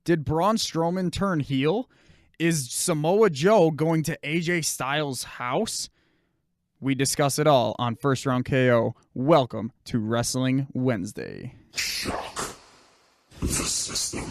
Did Braun Strowman turn heel? Is Samoa Joe going to AJ Styles' house? We discuss it all on First Round KO. Welcome to Wrestling Wednesday. Shock the system.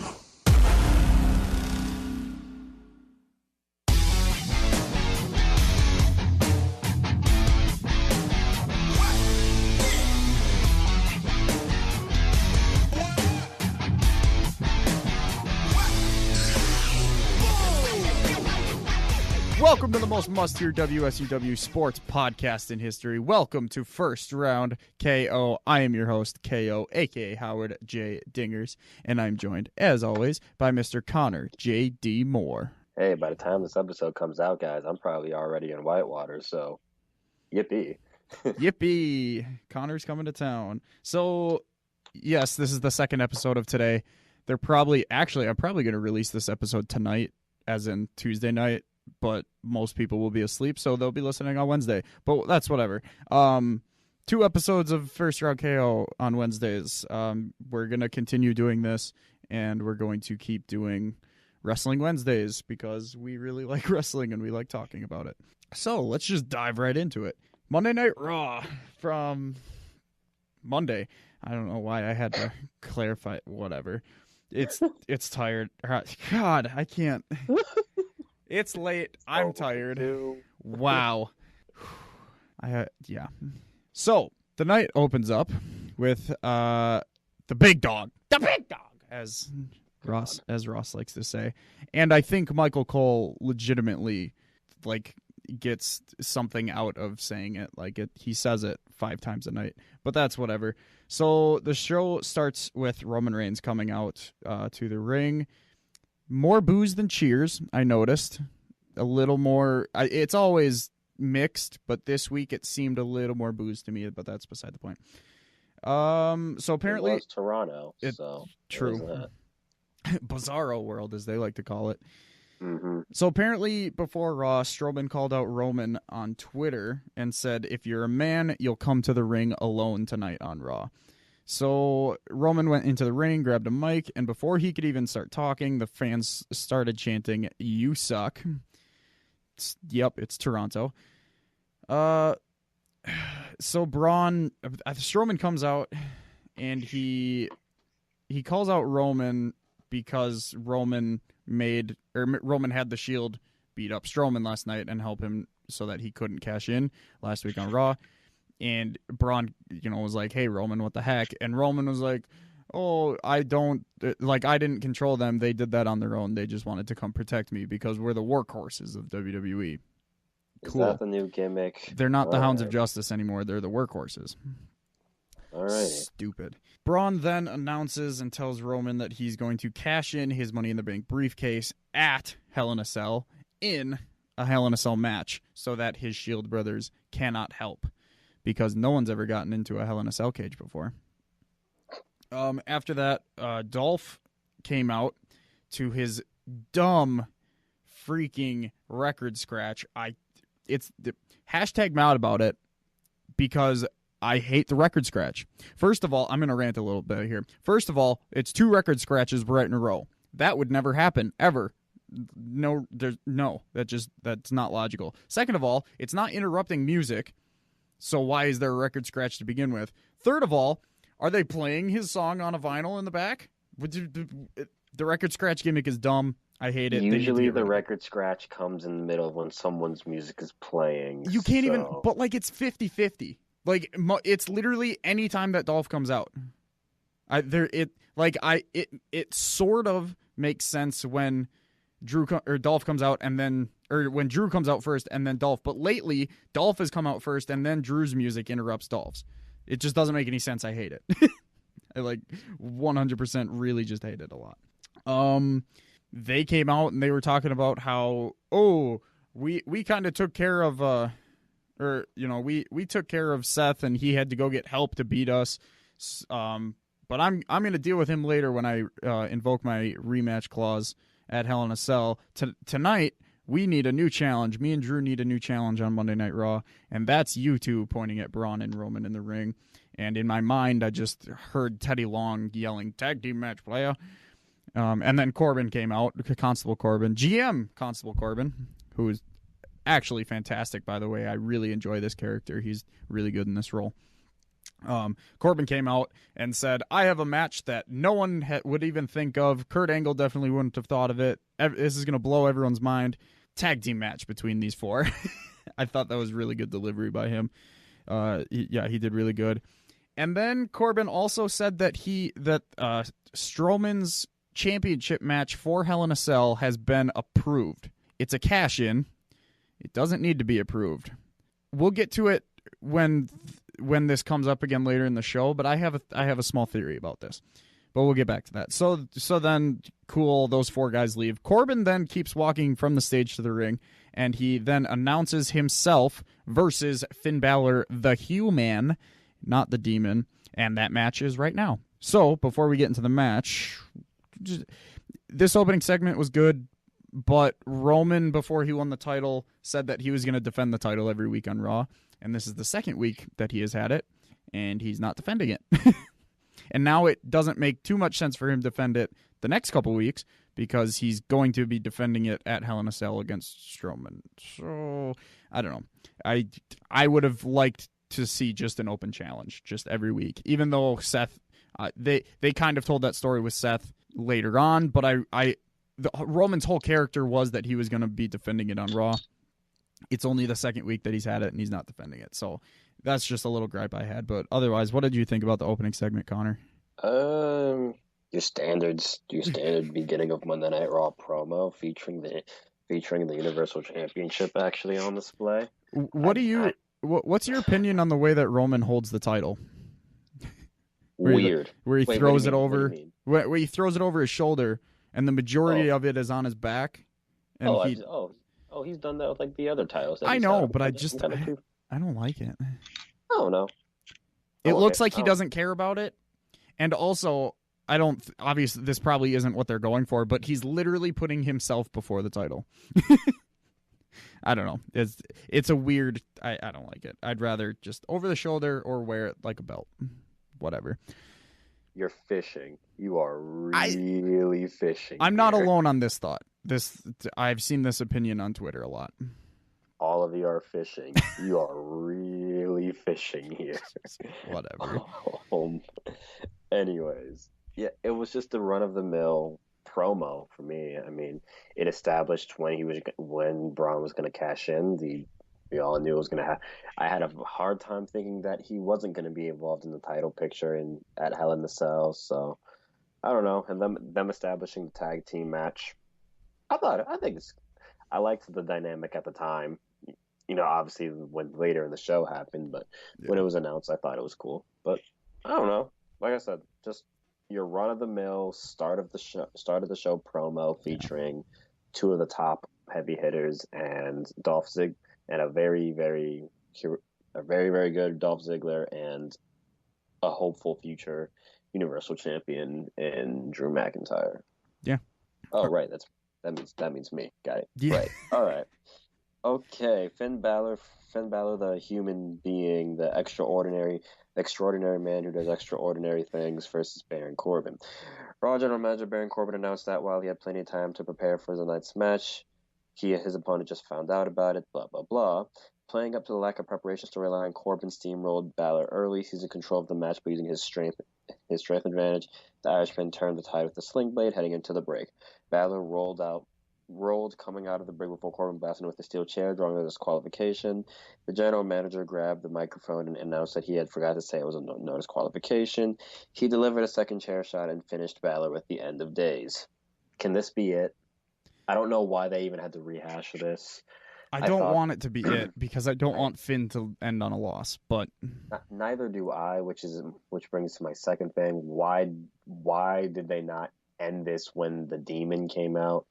Welcome to the most must-hear WSUW sports podcast in history. Welcome to First Round KO. I am your host, KO, a.k.a. Howard J. Dingers, and I'm joined, as always, by Mr. Connor J.D. Moore. Hey, by the time this episode comes out, guys, I'm probably already in Whitewater, so yippee. Yippee! Connor's coming to town. So, yes, this is the second episode of today. I'm probably going to release this episode tonight, as in Tuesday night. But most people will be asleep, so they'll be listening on Wednesday. But that's whatever. 2 episodes of First Round KO on Wednesdays. We're going to continue doing this, and we're going to keep doing Wrestling Wednesdays because we really like wrestling and we like talking about it. So let's just dive right into it. Monday Night Raw from Monday. I don't know why I had to clarify. Whatever. It's tired. God, I can't. It's late. I'm tired. Wow. Yeah. So the night opens up with the big dog. The big dog, as Ross likes to say. And I think Michael Cole legitimately gets something out of saying it. He says it 5 times a night. But that's whatever. So the show starts with Roman Reigns coming out to the ring. More boos than cheers, I noticed. A little more. It's always mixed, but this week it seemed a little more boos to me, but that's beside the point. So apparently... It was Toronto, so... True. Bizarro world, as they like to call it. Mm-hmm. So apparently, before Raw, Strowman called out Roman on Twitter and said, if you're a man, you'll come to the ring alone tonight on Raw. So Roman went into the ring, grabbed a mic, and before he could even start talking, the fans started chanting, "You suck." Yep, it's Toronto. So Strowman comes out, and he calls out Roman because Roman had the Shield beat up Strowman last night and help him so that he couldn't cash in last week on Raw. And Braun, was like, "Hey, Roman, what the heck?" And Roman was like, "Oh, I didn't control them. They did that on their own. They just wanted to come protect me because we're the workhorses of WWE." Cool. Is that the new gimmick? They're not the Hounds of Justice anymore. They're the workhorses. All right. Stupid. Braun then announces and tells Roman that he's going to cash in his Money in the Bank briefcase at Hell in a Cell in a Hell in a Cell match so that his Shield brothers cannot help. Because no one's ever gotten into a Hell in a Cell cage before. After that, Dolph came out to his dumb freaking record scratch. It's hashtag mad about it because I hate the record scratch. First of all, I'm going to rant a little bit here. First of all, it's 2 record scratches right in a row. That would never happen, ever. That's not logical. Second of all, it's not interrupting music. So why is there a record scratch to begin with? Third of all, are they playing his song on a vinyl in the back? The record scratch gimmick is dumb. I hate it. Usually the record scratch comes in the middle of when someone's music is playing. You can't even... But, it's 50-50. It's literally any time that Dolph comes out. It sort of makes sense when Dolph comes out and then... Or when Drew comes out first and then Dolph. But lately, Dolph has come out first and then Drew's music interrupts Dolph's. It just doesn't make any sense. I hate it. I 100% really just hate it a lot. They came out and they were talking about how, we kind of took care of, we took care of Seth and he had to go get help to beat us. But I'm going to deal with him later when I invoke my rematch clause at Hell in a Cell. Tonight, we need a new challenge. Me and Drew need a new challenge on Monday Night Raw, and that's you two pointing at Braun and Roman in the ring. And in my mind, I just heard Teddy Long yelling, "Tag team match, player." And then Corbin came out, Constable Corbin, GM Constable Corbin, who is actually fantastic, by the way. I really enjoy this character. He's really good in this role. Corbin came out and said, I have a match that no one would even think of. Kurt Angle definitely wouldn't have thought of it. This is going to blow everyone's mind. Tag team match between these four. I thought that was really good delivery by him. He did really good. And then Corbin also said that Strowman's championship match for Hell in a Cell has been approved. It's a cash-in. It doesn't need to be approved. We'll get to it when this comes up again later in the show, but I have a small theory about this. But we'll get back to that. So then, cool, those four guys leave. Corbin then keeps walking from the stage to the ring, and he then announces himself versus Finn Balor, the Human, not the Demon, and that match is right now. So, before we get into the match, this opening segment was good, but Roman, before he won the title, said that he was going to defend the title every week on Raw, and this is the second week that he has had it, and he's not defending it. And now it doesn't make too much sense for him to defend it the next couple weeks because he's going to be defending it at Hell in a Cell against Strowman. So, I don't know. I would have liked to see just an open challenge just every week, even though Seth, they kind of told that story with Seth later on, but Roman's whole character was that he was going to be defending it on Raw. It's only the second week that he's had it, and he's not defending it. So that's just a little gripe I had. But otherwise, what did you think about the opening segment, Connor? Your standard beginning of Monday Night Raw promo featuring the Universal Championship actually on display. What's your opinion on the way that Roman holds the title? Weird. Where he throws it over. Where he throws it over his shoulder, and the majority of it is on his back. And he's done that with like the other titles. I know, but I don't like it. I don't know. It looks like he doesn't care about it, and also obviously this probably isn't what they're going for, but he's literally putting himself before the title. I don't know. It's a weird. I don't like it. I'd rather just over the shoulder or wear it like a belt. Whatever. You're fishing. You are really fishing. I'm not alone on this thought. I've seen this opinion on Twitter a lot. All of you are fishing. You are really fishing here. Whatever. Anyways, yeah, it was just a run-of-the-mill promo for me. I mean, it established when Braun was going to cash in. We all knew it was going to happen. I had a hard time thinking that he wasn't going to be involved in the title picture at Hell in a Cell. So I don't know. And them establishing the tag team match, I liked the dynamic at the time. You know, obviously when later in the show happened, but when it was announced, I thought it was cool. But I don't know. Like I said, just your run of the mill start of the show promo featuring two of the top heavy hitters and Dolph Ziggler. And a very, very, very good Dolph Ziggler and a hopeful future Universal Champion in Drew McIntyre. Yeah. Oh, right. That means me. Got it. Yeah. Right. All right. Okay. Finn Balor, the human being, the extraordinary man who does extraordinary things versus Baron Corbin. Raw General Manager Baron Corbin announced that while he had plenty of time to prepare for the night's match, his opponent just found out about it, blah, blah, blah. Playing up to the lack of preparation storyline, Corbin steamrolled Balor early, seizing control of the match by using his strength advantage. The Irishman turned the tide with the sling blade, heading into the break. Balor rolled coming out of the break before Corbin blasted with the steel chair, drawing a disqualification. The general manager grabbed the microphone and announced that he had forgot to say it was a no disqualification. He delivered a second chair shot and finished Balor with the end of days. Can this be it? I don't know why they even had to rehash this. I don't want it to be it because I don't want Finn to end on a loss. But neither do I, which brings to my second thing. Why did they not end this when the Demon came out?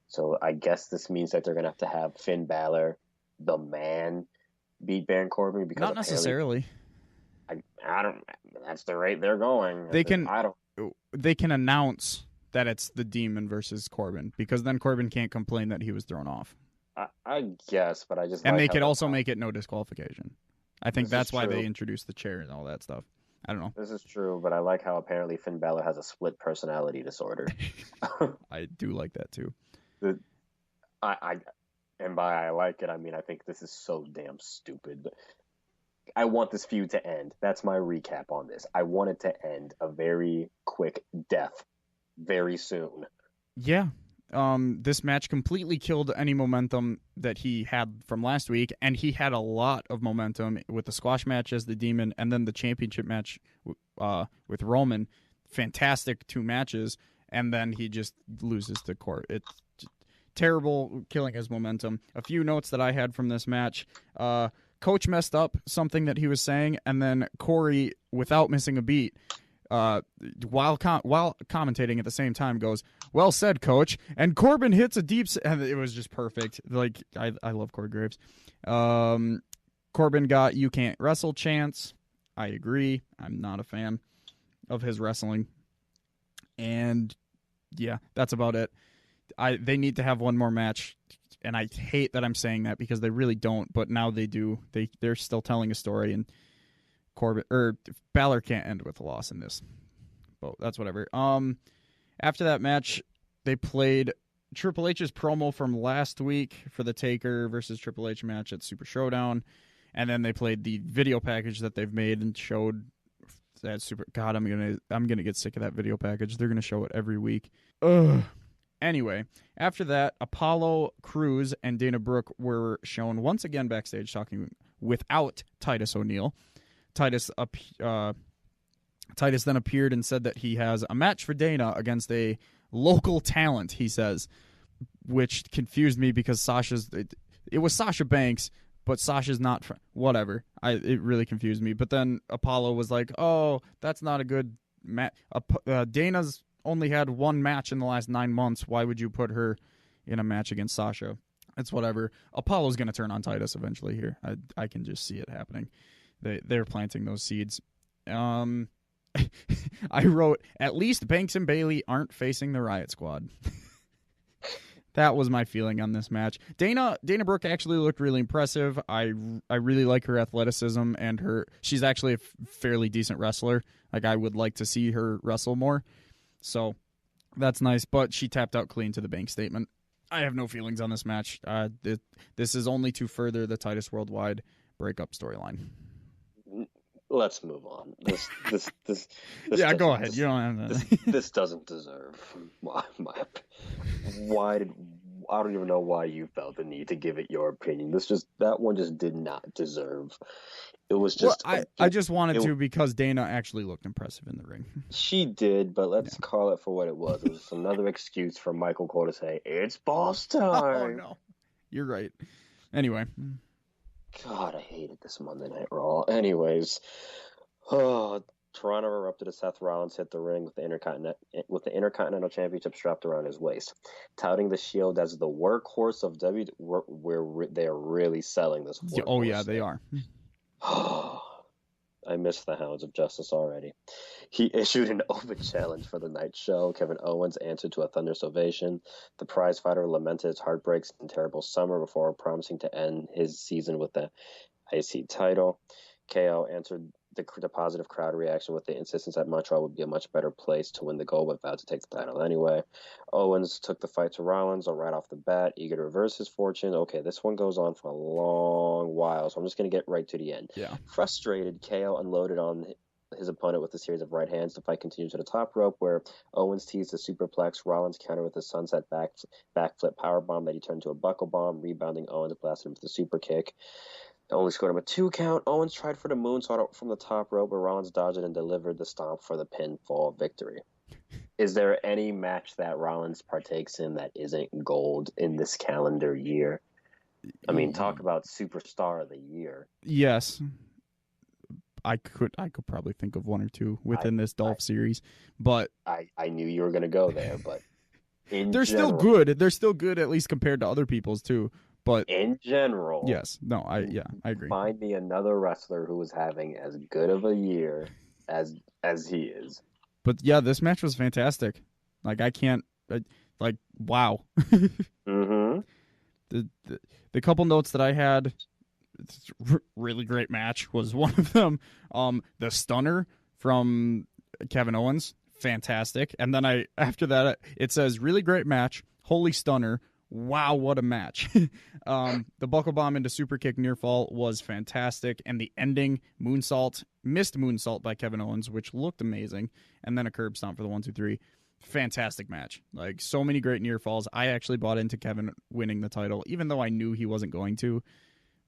So I guess this means that they're gonna have to have Finn Balor, the Man, beat Baron Corbin because not necessarily. I don't. That's the rate they're going. They can announce that it's the Demon versus Corbin, because then Corbin can't complain that he was thrown off. I guess, but I just and they could also make it no disqualification. I think that's why they introduced the chair and all that stuff. I don't know. This is true, but I like how apparently Finn Balor has a split personality disorder. I do like that too. I and by I like it, I mean I think this is so damn stupid. I want this feud to end. That's my recap on this. I want it to end a very quick death very soon. Yeah. This match completely killed any momentum that he had from last week, and he had a lot of momentum with the squash match as the Demon, and then the championship match with Roman. Fantastic 2 matches, and then he just loses to Court. It's terrible, killing his momentum. A few notes that I had from this match. Coach messed up something that he was saying, and then Corey, without missing a beat, while commentating at the same time, goes, "Well said, Coach." And Corbin hits a deep, and it was just perfect. Like I love Corey Graves. Corbin got "You can't wrestle" chants. I agree. I'm not a fan of his wrestling, and yeah, that's about it. They need to have one more match, and I hate that I'm saying that because they really don't, but now they do. They're still telling a story, and Balor can't end with a loss in this. But that's whatever. After that match, they played Triple H's promo from last week for the Taker versus Triple H match at Super Showdown, and then they played the video package that they've made and showed that Super. God, I'm gonna get sick of that video package. They're gonna show it every week. Ugh. Anyway, after that, Apollo Crews and Dana Brooke were shown once again backstage talking without Titus O'Neil. Titus then appeared and said that he has a match for Dana against a local talent, he says, which confused me because it was Sasha Banks, but Sasha's not whatever. It really confused me. But then Apollo was like, "Oh, that's not a good match. Dana's only had 1 match in the last 9 months. Why would you put her in a match against Sasha?" It's whatever. Apollo's going to turn on Titus eventually here. I can just see it happening. They're planting those seeds. I wrote, "At least Banks and Bayley aren't facing the Riot Squad." That was my feeling on this match. Dana Brooke actually looked really impressive. I really like her athleticism, and she's actually a fairly decent wrestler. Like, I would like to see her wrestle more. So that's nice, but she tapped out clean to the Bank statement. I have no feelings on this match. This is only to further the Titus Worldwide breakup storyline. Let's move on. This yeah, go ahead. You don't have to. This doesn't deserve my why did I don't even know why you felt the need to give it your opinion. That one just did not deserve. It was just. Well, I just wanted to because Dana actually looked impressive in the ring. She did, but let's call it for what it was. It was another excuse for Michael Cole to say it's boss time. Oh no, you're right. Anyway. God, I hated this Monday Night Raw. Anyways, Toronto erupted as Seth Rollins hit the ring with the Intercontinental Championship strapped around his waist, touting the Shield as the workhorse of where they are really selling this. Oh yeah, they are. I miss the Hounds of Justice already. He issued an open challenge for the night show. Kevin Owens answered to a thunderous ovation. The prize fighter lamented his heartbreaks and terrible summer before promising to end his season with the IC title. KO answered the positive crowd reaction with the insistence that Montreal would be a much better place to win the gold, but vowed to take the title anyway. Owens took the fight to Rollins right off the bat, eager to reverse his fortune. Okay, this one goes on for a long while, so I'm just going to get right to the end. Yeah. Frustrated, KO unloaded on his opponent with a series of right hands. The fight continued to the top rope, where Owens teased a superplex. Rollins countered with a sunset backflip powerbomb that he turned to a buckle bomb. Rebounding, Owens blasted him with a super kick. Only scored him a 2 count. Owens tried for the moonsault from the top rope, but Rollins dodged it and delivered the stomp for the pinfall victory. Is there any match that Rollins partakes in that isn't gold in this calendar year? I mean, talk about superstar of the year. Yes. I could probably think of 1 or 2 within this Dolph series, but I knew you were going to go there, but still good. They're still good, at least compared to other people's too. But in general, yes, no, I agree. Find me another wrestler who is having as good of a year as he is. But yeah, this match was fantastic. Like, I can't, wow. Mm-hmm. The couple notes that I had, really great match was one of them. The stunner from Kevin Owens. Fantastic. And then after that, it says, really great match. Holy stunner. Wow, what a match. The buckle bomb into super kick near fall was fantastic. And the ending moonsault, missed moonsault by Kevin Owens, which looked amazing. And then a curb stomp for the 1, 2, 3. Fantastic match. Like, so many great near falls. I actually bought into Kevin winning the title, even though I knew he wasn't going to.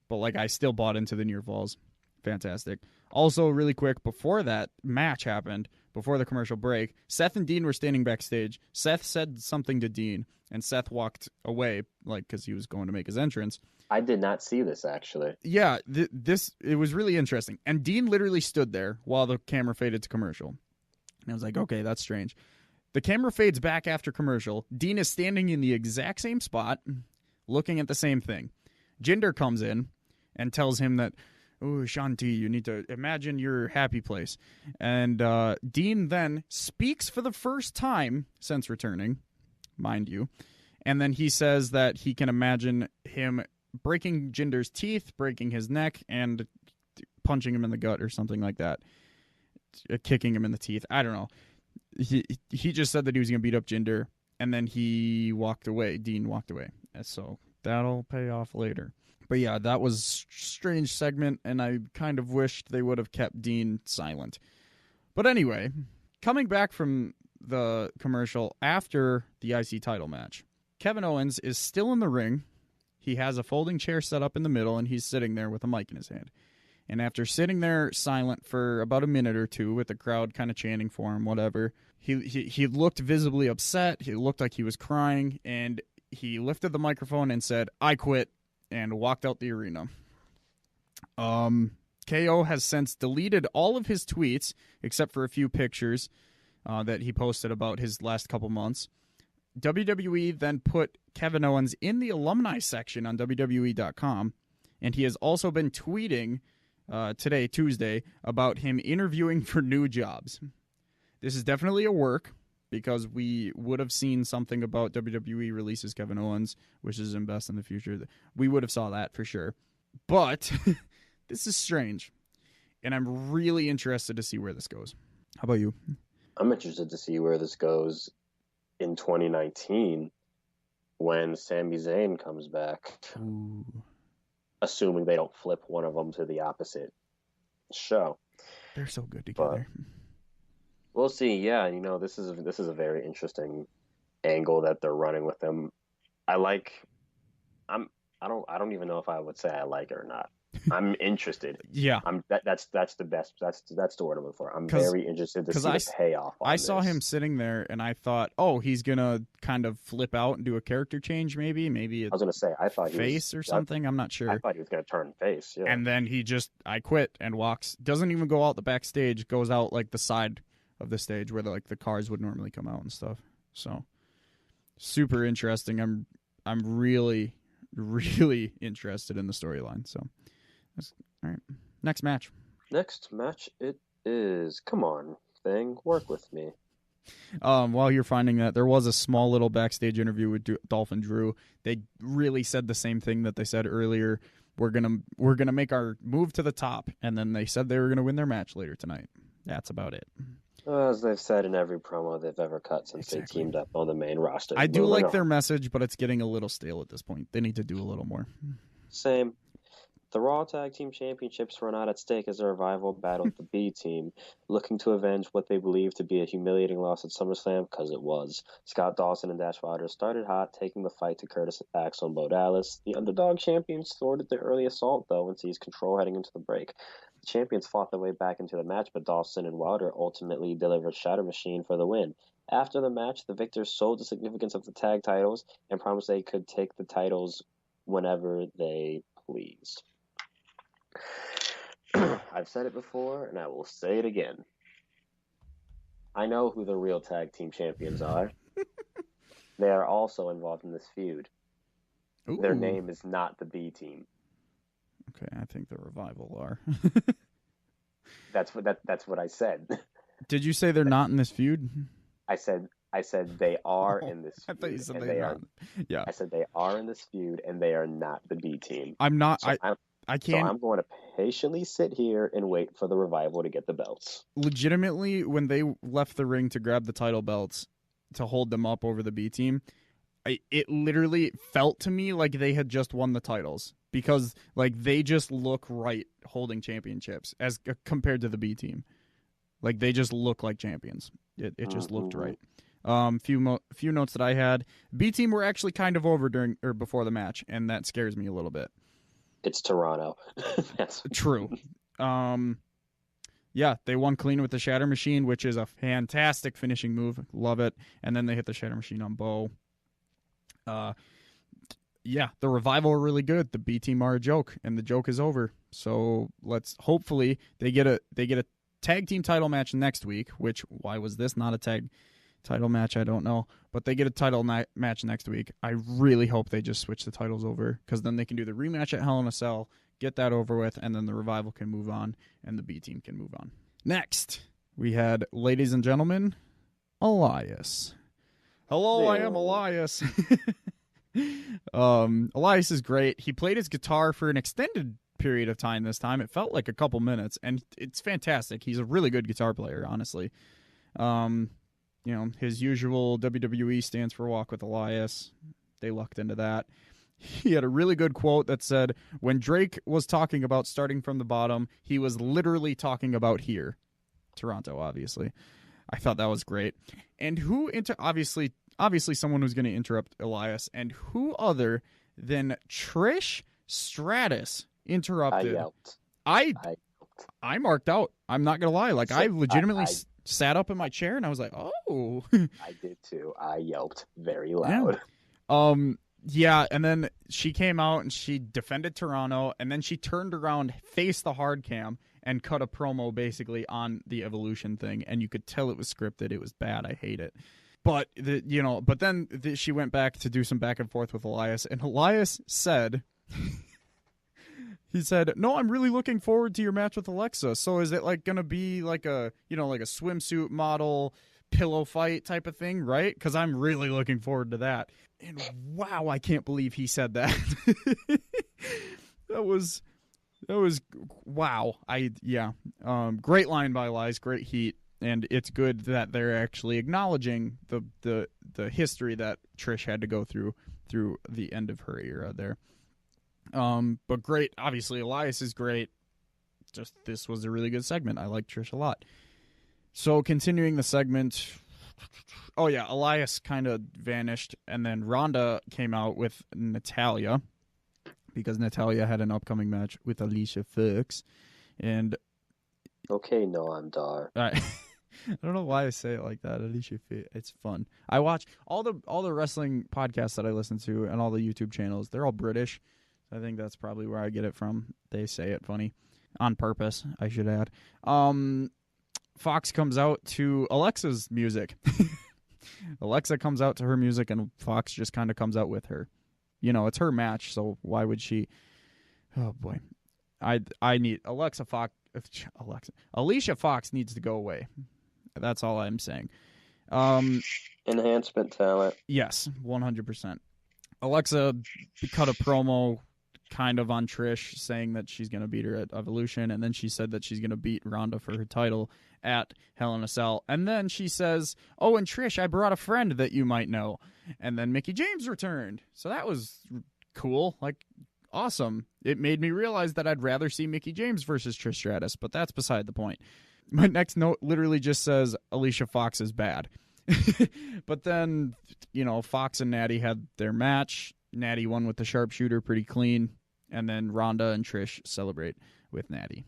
But, like, I still bought into the near falls. Fantastic. Also, really quick, before that match happened, before the commercial break, Seth and Dean were standing backstage. Seth said something to Dean, and Seth walked away, like, because he was going to make his entrance. I did not see this, actually. Yeah, it was really interesting. And Dean literally stood there while the camera faded to commercial. And I was like, okay, that's strange. The camera fades back after commercial. Dean is standing in the exact same spot, looking at the same thing. Jinder comes in and tells him that, oh, Shanti, you need to imagine your happy place. And Dean then speaks for the first time since returning, mind you. And then he says that he can imagine him breaking Jinder's teeth, breaking his neck, and punching him in the gut or something like that. Kicking him in the teeth. I don't know. He just said that he was going to beat up Jinder, and then he walked away. Dean walked away. So that'll pay off later. But yeah, that was a strange segment, and I kind of wished they would have kept Dean silent. But anyway, coming back from the commercial after the IC title match, Kevin Owens is still in the ring. He has a folding chair set up in the middle, and he's sitting there with a mic in his hand. And after sitting there silent for about a minute or two with the crowd kind of chanting for him, whatever, he looked visibly upset. He looked like he was crying, and he lifted the microphone and said, "I quit," and walked out the arena. KO has since deleted all of his tweets, except for a few pictures that he posted about his last couple months. WWE then put Kevin Owens in the alumni section on WWE.com, and he has also been tweeting today, Tuesday, about him interviewing for new jobs. This is definitely a work, because we would have seen something about WWE releases Kevin Owens, wishes him best in the future. We would have saw that for sure. But this is strange, and I'm really interested to see where this goes. How about you? I'm interested to see where this goes in 2019 when Sami Zayn comes back. Ooh. Assuming they don't flip one of them to the opposite show. They're so good together. But we'll see. Yeah, this is a very interesting angle that they're running with them. I don't even know if I would say I like it or not. I'm interested. Yeah. That's the best. That's the word I'm looking for. I'm very interested to see the payoff on I saw him sitting there, and I thought, oh, he's gonna kind of flip out and do a character change, maybe I was gonna say, I thought face or something. I'm not sure. I thought he was gonna turn face. Yeah. And then he just, I quit, and walks. Doesn't even go out the backstage. Goes out like the side of the stage where the cars would normally come out and stuff. So super interesting. I'm really, really interested in the storyline. So. All right. Next match. It is. Come on, thing. Work with me. While you're finding that, there was a small little backstage interview with Dolph and Drew. They really said the same thing that they said earlier. We're gonna make our move to the top, and then they said they were gonna win their match later tonight. That's about it. As they've said in every promo they've ever cut since they teamed up on the main roster. I do like their message, but it's getting a little stale at this point. They need to do a little more. Same. The Raw Tag Team Championships were not at stake as a Revival battled the B Team, looking to avenge what they believe to be a humiliating loss at SummerSlam, because it was. Scott Dawson and Dash Wilder started hot, taking the fight to Curtis Axel and Bo Dallas. The underdog champions thwarted the early assault, though, and seized control heading into the break. The champions fought their way back into the match, but Dawson and Wilder ultimately delivered Shatter Machine for the win. After the match, the victors sold the significance of the tag titles and promised they could take the titles whenever they pleased. I've said it before, and I will say it again. I know who the real tag team champions are. They are also involved in this feud. Ooh. Their name is not the B Team. Okay, I think the Revival are. That's what I said. Did you say they're not in this feud? I said they are in this feud. I thought you said they are. Yeah. I said they are in this feud, and they are not the B Team. I'm not. So I So can't I'm going to patiently sit here and wait for the Revival to get the belts. legitimately when they left the ring to grab the title belts to hold them up over the B team. It literally felt to me like they had just won the titles because like they just look right holding championships as compared to the B team. Like they just look like champions. It just looked right. Few notes that I had. B team were actually kind of over during or before the match, and that scares me a little bit. It's Toronto. That's True. Yeah, they won clean with the Shatter Machine, which is a fantastic finishing move. Love it. And then they hit the Shatter Machine on Bo. Yeah, the Revival are really good. The B team are a joke, and the joke is over. So let's hopefully they get a tag team title match next week. Which why was this not a tag title match? I don't know, but they get a title match next week. I really hope they just switch the titles over because then they can do the rematch at Hell in a Cell, get that over with, and then the Revival can move on and the B team can move on. Next, we had, ladies and gentlemen, Elias. Hello, I am Elias. Elias is great. He played his guitar for an extended period of time this time. It felt like a couple minutes, and it's fantastic. He's a really good guitar player, honestly. His usual WWE stands for Walk with Elias. They lucked into that. He had a really good quote that said, when Drake was talking about starting from the bottom, he was literally talking about here. Toronto, obviously. I thought that was great. And obviously someone who's going to interrupt Elias, and who other than Trish Stratus interrupted. I yelped. I marked out. I'm not going to lie. Like, I legitimately sat up in my chair, and I was like, oh. I did too. I yelped very loud. Yeah, and then she came out, and she defended Toronto, and then she turned around, faced the hard cam, and cut a promo basically on the Evolution thing, and you could tell it was scripted. It was bad. I hate it. But then she went back to do some back and forth with Elias, and Elias said, he said, "No, I'm really looking forward to your match with Alexa. So is it like gonna be like a swimsuit model pillow fight type of thing, right? Because I'm really looking forward to that." And wow, I can't believe he said that. That was wow. Great line by Elias, great heat. And it's good that they're actually acknowledging the history that Trish had to go through the end of her era there. But great. Obviously, Elias is great. Just this was a really good segment. I like Trish a lot. So continuing the segment. Oh yeah, Elias kind of vanished, and then Ronda came out with Natalya because Natalya had an upcoming match with Alicia Fox, and okay, Noam Dar. I don't know why I say it like that. Alicia Fox. It's fun. I watch all the wrestling podcasts that I listen to and all the YouTube channels. They're all British. I think that's probably where I get it from. They say it funny on purpose, I should add. Fox comes out to Alexa's music. Alexa comes out to her music, and Fox just kind of comes out with her. It's her match, so why would she? Oh boy, I need Alicia Fox needs to go away. That's all I'm saying. Enhancement talent. Yes, 100%. Alexa cut a promo kind of on Trish saying that she's going to beat her at Evolution, and then she said that she's going to beat Ronda for her title at Hell in a Cell. And then she says, "Oh, and Trish, I brought a friend that you might know." And then Mickie James returned. So that was cool. Like, awesome. It made me realize that I'd rather see Mickie James versus Trish Stratus, but that's beside the point. My next note literally just says Alicia Fox is bad. But then, Fox and Natty had their match. Natty won with the sharpshooter pretty clean. And then Ronda and Trish celebrate with Natty.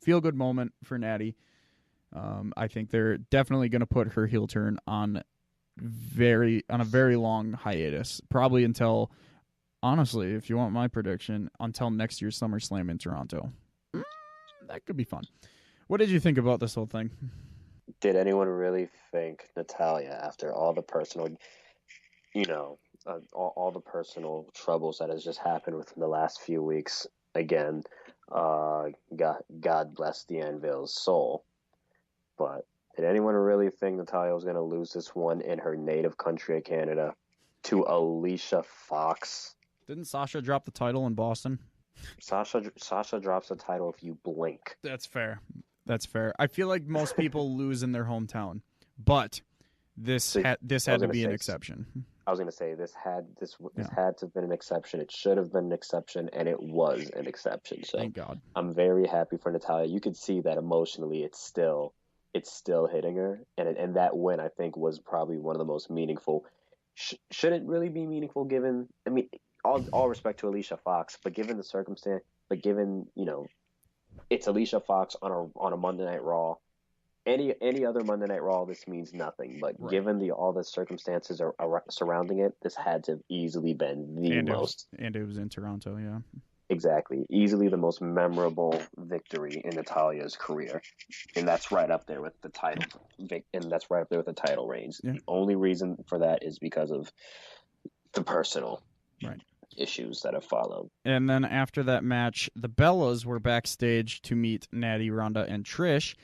Feel good moment for Natty. I think they're definitely going to put her heel turn on a very long hiatus. Probably until, honestly, if you want my prediction, until next year's SummerSlam in Toronto. That could be fun. What did you think about this whole thing? Did anyone really think Natalya, after all the personal, all the personal troubles that has just happened within the last few weeks, again, God bless the Anvil's soul, but did anyone really think Natalya was going to lose this one in her native country of Canada to Alicia Fox? Didn't Sasha drop the title in Boston? Sasha drops the title if you blink. That's fair. That's fair. I feel like most people lose in their hometown, but this had to be an exception. I was going to say this had Yeah. to have been an exception. It should have been an exception, and it was an exception. So Thank God. I'm very happy for Natalya. You could see that emotionally, it's still hitting her, and that win I think was probably one of the most meaningful. Shouldn't really be meaningful given. I mean, all respect to Alicia Fox, but given the circumstance, given it's Alicia Fox on a Monday Night Raw. Any other Monday Night Raw, this means nothing. But Right. given all the circumstances surrounding it, this had to have easily been the most. And it was in Toronto, yeah. Exactly. Easily the most memorable victory in Natalya's career. And that's right up there with the title. And that's right up there with the title reigns. Yeah. The only reason for that is because of the personal Right. issues that have followed. And then after that match, the Bellas were backstage to meet Natty, Ronda, and Trish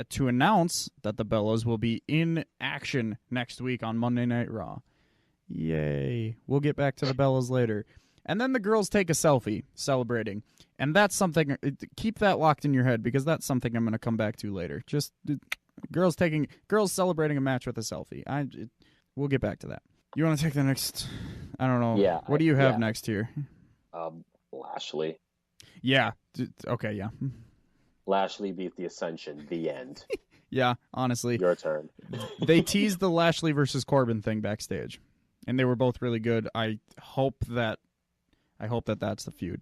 to announce that the Bellas will be in action next week on Monday Night Raw. Yay. We'll get back to the Bellas later. And then the girls take a selfie celebrating. And that's something, keep that locked in your head because that's something I'm going to come back to later. Just girls celebrating a match with a selfie. We'll get back to that. You want to take the next, I don't know. Yeah. What do you have next here? Lashley. Yeah. Okay, yeah. Lashley beat the Ascension. The end. Yeah, honestly. Your turn. They teased the Lashley versus Corbin thing backstage, and they were both really good. I hope that that's the feud,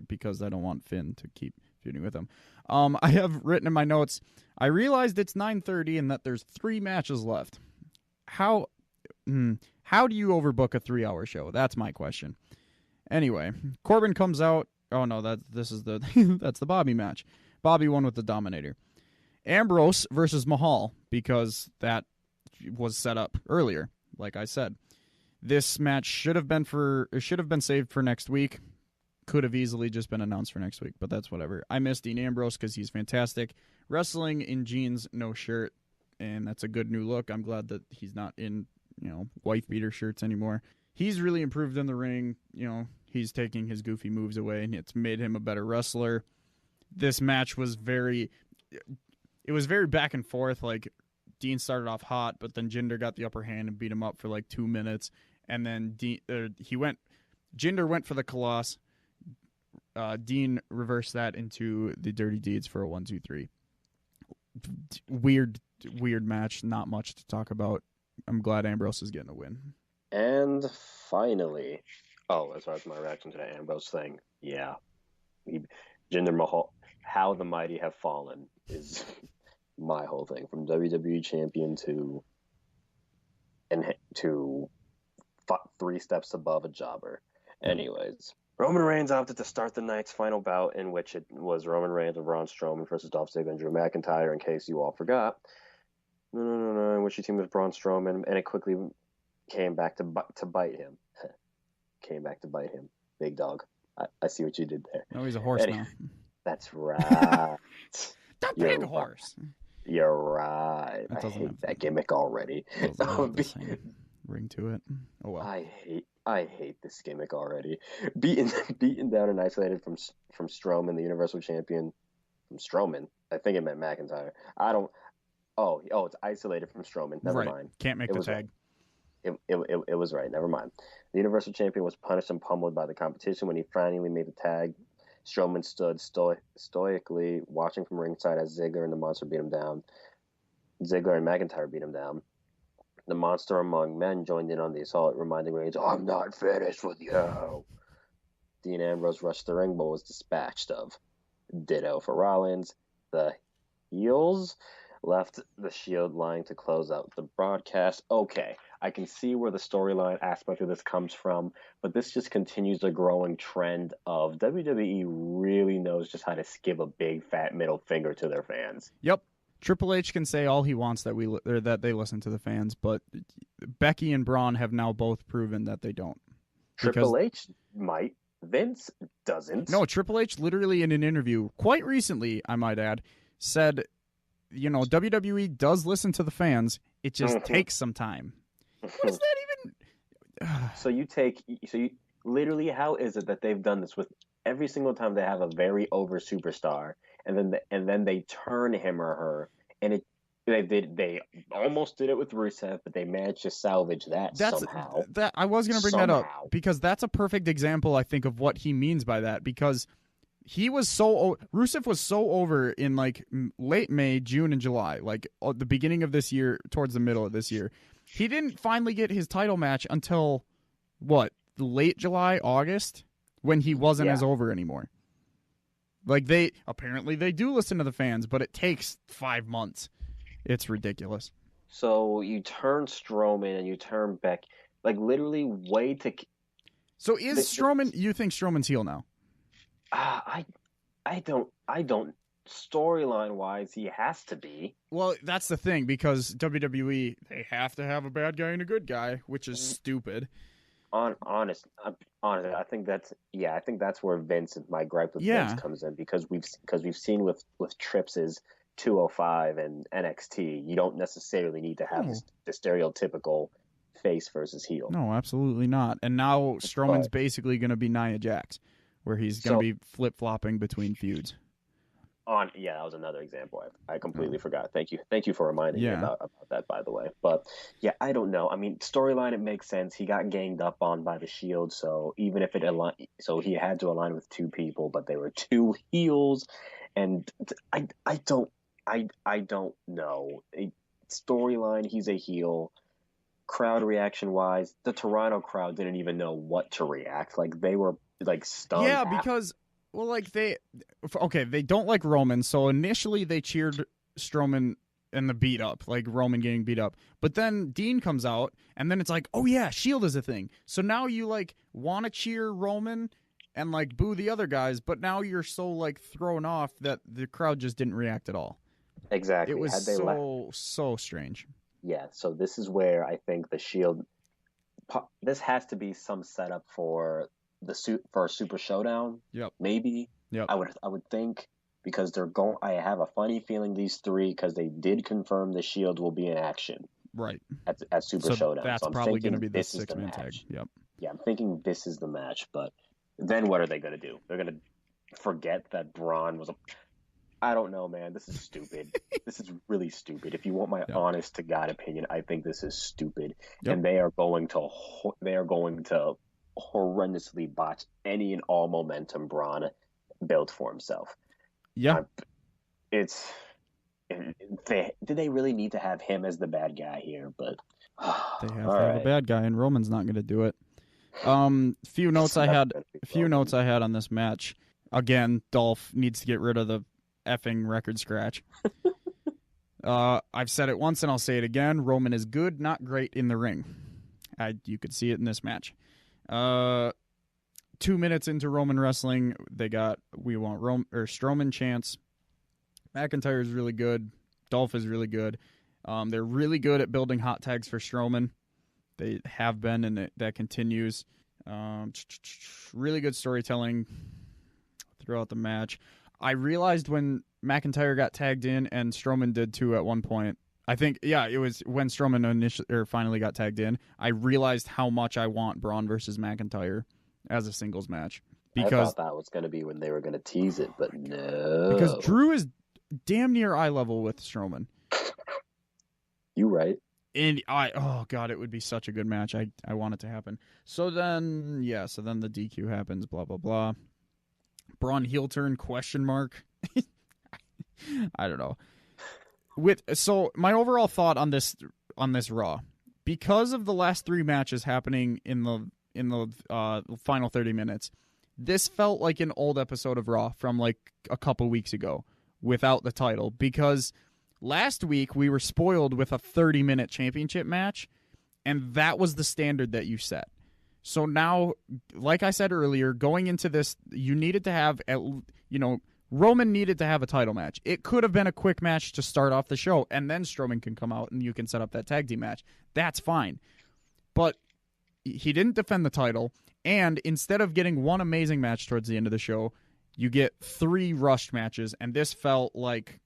because I don't want Finn to keep feuding with him. I have written in my notes, I realized it's 9:30 and that there's 3 matches left. How do you overbook a 3-hour show? That's my question. Anyway, Corbin comes out. Oh no, that's the Bobby match. Bobby won with the Dominator. Ambrose versus Mahal, because that was set up earlier, like I said. This match should have been saved for next week. Could have easily just been announced for next week, but that's whatever. I miss Dean Ambrose because he's fantastic. Wrestling in jeans, no shirt, and that's a good new look. I'm glad that he's not in, wife beater shirts anymore. He's really improved in the ring. He's taking his goofy moves away, and it's made him a better wrestler. This match was very back and forth. Like, Dean started off hot, but then Jinder got the upper hand and beat him up for like 2 minutes. And then Jinder went for the Colossus. Dean reversed that into the Dirty Deeds for a 1-2-3. Weird match. Not much to talk about. I'm glad Ambrose is getting a win. And finally, as far as my reaction to the Ambrose thing, yeah. Jinder Mahal, how the mighty have fallen is my whole thing. From WWE champion to 3 steps above a jobber. Anyways, Roman Reigns opted to start the night's final bout, in which it was Roman Reigns and Braun Strowman versus Dolph Ziggler and Drew McIntyre, in case you all forgot. No, in which he teamed with Braun Strowman, and it quickly came back to bite him. Came back to bite him. Big dog. I see what you did there. No, he's a horse now. That's right. The big horse. You're right. I hate that gimmick already. Doesn't have the same ring to it. Oh well. I hate this gimmick already. Beaten down and isolated from Strowman, the Universal Champion. From Strowman. I think it meant McIntyre. It's isolated from Strowman. Never mind. Can't make the tag. Right. It was right. Never mind. The Universal Champion was punished and pummeled by the competition. When he finally made the tag, Strowman stood stoically watching from ringside as Ziggler and the Monster beat him down. Ziggler and McIntyre beat him down. The Monster among men joined in on the assault, reminding Reigns, "I'm not finished with you." Dean Ambrose rushed the ring, but was dispatched of. Ditto for Rollins. The heels left the Shield lying to close out the broadcast. Okay, I can see where the storyline aspect of this comes from, but this just continues the growing trend of WWE really knows just how to give a big fat middle finger to their fans. Yep. Triple H can say all he wants that they listen to the fans, but Becky and Braun have now both proven that they don't. Triple H might. Vince doesn't. No, Triple H literally in an interview, quite recently, I might add, said, WWE does listen to the fans. It just takes some time. What does that even... So literally, how is it that they've done this with every single time they have a very over superstar, and then they turn him or her, and they almost did it with Rusev, but they managed to salvage that That's somehow. that I was going to bring that up Somehow. because that's a perfect example, I think, of what he means by that. Because he was Rusev was so over in like late May, June, and July, like the beginning of this year, towards the middle of this year. He didn't finally get his title match until what, late July, August, when he wasn't Yeah. as over anymore. Like they do listen to the fans, but it takes 5 months. It's ridiculous. So you turn Strowman and you turn Beck, like literally way to. So is Strowman? You think Strowman's heel now? I don't. Storyline wise, he has to be. Well, that's the thing, because WWE, they have to have a bad guy and a good guy, which is stupid. Honestly, I think that's where Vince and my gripe with Yeah. Vince comes in, because we've seen with Tripps's 205 and NXT, you don't necessarily need to have No. the stereotypical face versus heel. No, absolutely not. And now Strowman's basically going to be Nia Jax, where he's going to be flip-flopping between feuds. That was another example. I completely forgot. Thank you for reminding me about that, by the way. But yeah, I don't know. I mean, storyline, it makes sense. He got ganged up on by the Shield, so even if so he had to align with two people, but they were two heels, and I don't know. Storyline, he's a heel. Crowd reaction wise, the Toronto crowd didn't even know what to react. Like they were like stunned. Yeah, because they don't like Roman, so initially they cheered Strowman and the beat up, like Roman getting beat up. But then Dean comes out, and then it's like, oh yeah, Shield is a thing. So now you like want to cheer Roman and like boo the other guys, but now you're so like thrown off that the crowd just didn't react at all. Exactly. It was so strange. Yeah, so this is where I think the Shield. This has to be some setup for a Super Showdown. Yep. Maybe. Yep. I would think, because they're going. I have a funny feeling these three, because they did confirm the Shield will be in action. Right. At Super Showdown. That's probably going to be the 6-man tag. Yep. Yeah, I'm thinking this is the match, but then what are they going to do? They're going to forget that Braun was a. I don't know, man. This is stupid. This is really stupid. If you want my honest to God opinion, I think this is stupid, and they are going to horrendously botch any and all momentum Braun built for himself. Yeah, did they really need to have him as the bad guy here? But they have to have a bad guy, and Roman's not going to do it. Few notes I had on this match. Again, Dolph needs to get rid of the effing record scratch. I've said it once and I'll say it again. Roman is good, not great in the ring. You could see it in this match. 2 minutes into Roman wrestling, they got "We Want Strowman" chants. McIntyre is really good. Dolph is really good. They're really good at building hot tags for Strowman. They have been, and that continues. Really good storytelling throughout the match. I realized when McIntyre got tagged in, and Strowman did too at one point. I think, it was when Strowman finally got tagged in. I realized how much I want Braun versus McIntyre as a singles match. Because I thought that was going to be when they were going to tease it, but no. Because Drew is damn near eye level with Strowman. You right. And it would be such a good match. I want it to happen. So then the DQ happens, blah, blah, blah. Braun heel turn, ? I don't know. So my overall thought on this Raw, because of the last 3 matches happening in the final 30 minutes, this felt like an old episode of Raw from like a couple weeks ago without the title, because last week we were spoiled with a 30-minute championship match, and that was the standard that you set. So now, like I said earlier, going into this, you needed to have, Roman needed to have a title match. It could have been a quick match to start off the show, and then Strowman can come out and you can set up that tag team match. That's fine. But he didn't defend the title, and instead of getting one amazing match towards the end of the show, you get 3 rushed matches, and this felt like,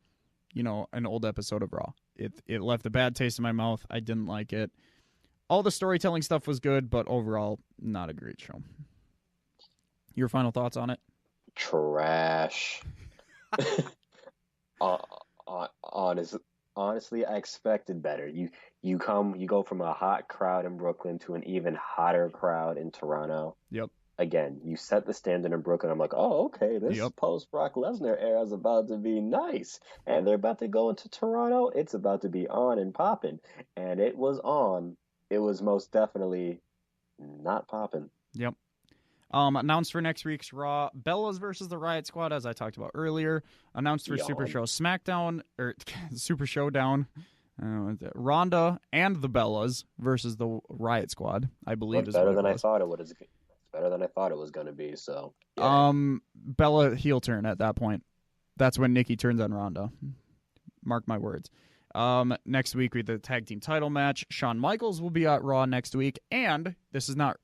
an old episode of Raw. It left a bad taste in my mouth. I didn't like it. All the storytelling stuff was good, but overall, not a great show. Your final thoughts on it? trash. uh, honestly, I expected better. You go from a hot crowd in Brooklyn to an even hotter crowd in Toronto. Yep. Again, you set the standard in Brooklyn. I'm like, oh, okay, this Yep. post Brock Lesnar era is about to be nice, and they're about to go into Toronto. It's about to be on and popping, and it was on. It was most definitely not popping. Yep. Announced for next week's Raw, Bellas versus the Riot Squad, as I talked about earlier. Announced for Super Show Smackdown, or Super Showdown, Ronda and the Bellas versus the Riot Squad, I believe. Better than I thought it would. It's better than I thought it was going to be. So yeah. Bella heel turn at that point. That's when Nikki turns on Ronda. Mark my words. Next week we have the tag team title match. Shawn Michaels will be at Raw next week, and this is not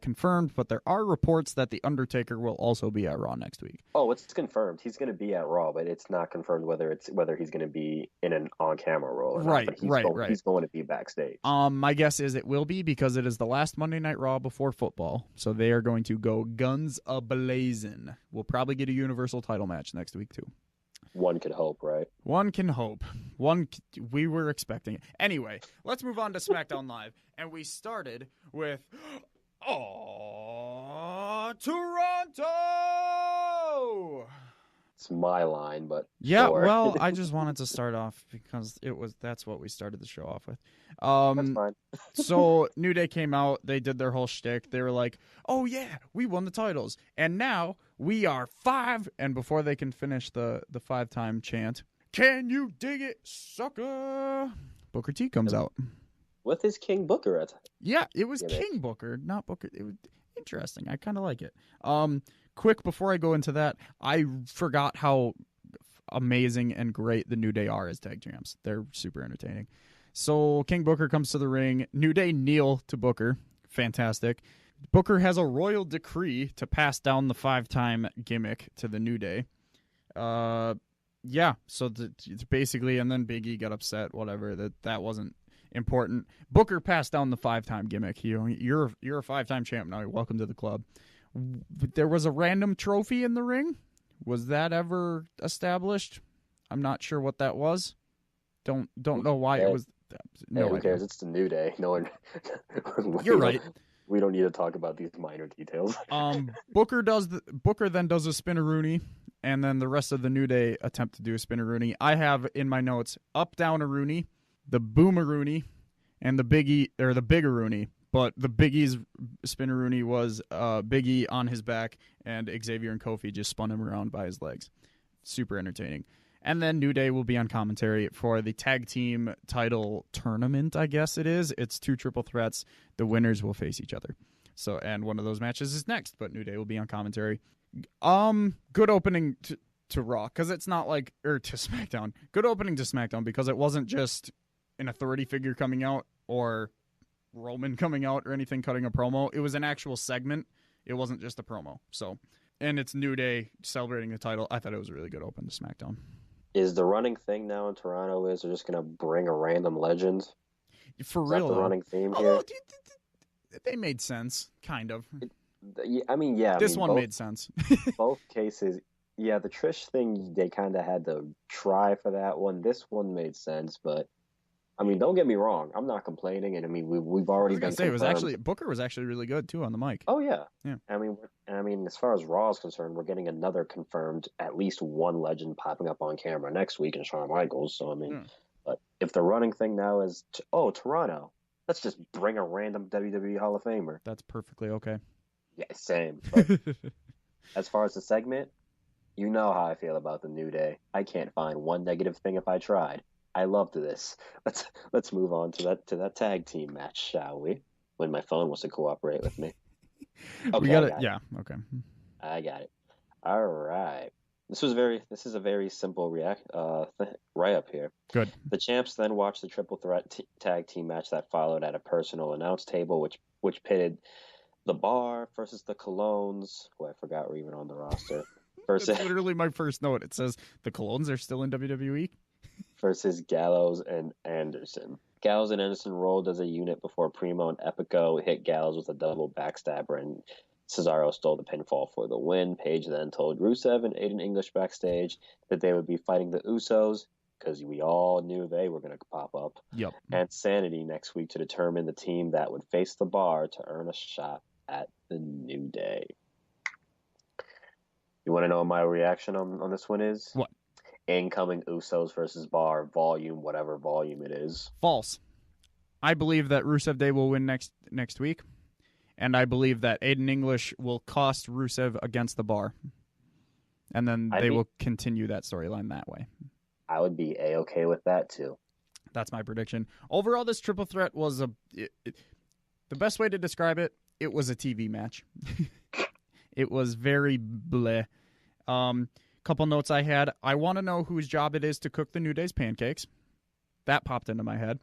confirmed, but there are reports that The Undertaker will also be at Raw next week. Oh, it's confirmed. He's going to be at Raw, but it's not confirmed whether he's going to be in an on-camera role or right, not. But right. He's going to be backstage. My guess is it will be because it is the last Monday Night Raw before football, so they are going to go guns a-blazing. We'll probably get a Universal title match next week, too. One could hope, right? One can hope. We were expecting it. Anyway, let's move on to SmackDown Live, and we started with... Toronto! It's my line, but yeah, sure. well, I just wanted to start off because that's what we started the show off with. That's fine. So New Day came out, they did their whole shtick. They were like, "Oh yeah, we won the titles, and now we are 5." And before they can finish the 5-time chant, "Can you dig it, sucker?" Booker T comes out. With his King Booker at yeah, it was King Booker, not Booker. It was interesting. I kind of like it. Quick before I go into that, I forgot how amazing and great the New Day are as tag champs. They're super entertaining. So King Booker comes to the ring. New Day kneel to Booker. Fantastic. Booker has a royal decree to pass down the 5-time gimmick to the New Day. Yeah. So basically, and then Big E got upset. Whatever. That wasn't important. Booker passed down the 5-time gimmick. You're a 5-time champ now. You're welcome to the club. There was a random trophy in the ring. Was that ever established? I'm not sure what that was. Don't know why it was. No, who cares? It's the New Day. No one. You're right. We don't need to talk about these minor details. Booker then does a spin-a-rooney, and then the rest of the New Day attempt to do a spin-a-rooney. I have in my notes up down a rooney, the boom-a-rooney, and the big-a-rooney. But the Big E's spin-a-rooney was Big E on his back, and Xavier and Kofi just spun him around by his legs. Super entertaining. And then New Day will be on commentary for the tag team title tournament, I guess it is. It's 2 triple threats. The winners will face each other. So, and one of those matches is next, but New Day will be on commentary. Good opening to Raw, because it's not like, or to SmackDown. Good opening to SmackDown, because it wasn't just an authority figure coming out or Roman coming out or anything cutting a promo. It was an actual segment. It wasn't just a promo. So, and it's New Day celebrating the title. I thought it was a really good open to SmackDown. Is the running thing now in Toronto is they're just going to bring a random legend? For is real, that the running theme here? They made sense, kind of. This one made sense. Both cases, yeah, the Trish thing, they kind of had to try for that one. This one made sense, but I mean, don't get me wrong. I'm not complaining, and I mean, we've already been. Booker was actually really good too on the mic. Oh yeah. Yeah. I mean, as far as Raw is concerned, we're getting another confirmed, at least one legend popping up on camera next week in Shawn Michaels. So I mean, but if the running thing now is Toronto, let's just bring a random WWE Hall of Famer. That's perfectly okay. Yeah, same. But as far as the segment, you know how I feel about the New Day. I can't find one negative thing if I tried. I loved this. Let's move on to that tag team match, shall we? When my phone wants to cooperate with me. Okay, we got it. Yeah. Okay. I got it. All right. This is a very simple write-up here. Good. The champs then watched the triple threat tag team match that followed at a personal announce table, which pitted the Bar versus the Colognes, who I forgot were even on the roster. That's literally my first note. It says the Colognes are still in WWE. Versus Gallows and Anderson. Gallows and Anderson rolled as a unit before Primo and Epico hit Gallows with a double backstabber and Cesaro stole the pinfall for the win. Paige then told Rusev and Aiden English backstage that they would be fighting the Usos because we all knew they were going to pop up. Yep. And Sanity next week to determine the team that would face the Bar to earn a shot at the New Day. You want to know what my reaction on this one is? What? Incoming Usos versus Bar, volume, whatever volume it is. False. I believe that Rusev Day will win next week. And I believe that Aiden English will cost Rusev against the Bar. And then they will continue that storyline that way. I would be A-okay with that, too. That's my prediction. Overall, this triple threat was the best way to describe it, it was a TV match. It was very bleh. Couple notes I had. I want to know whose job it is to cook the New Day's pancakes. That popped into my head.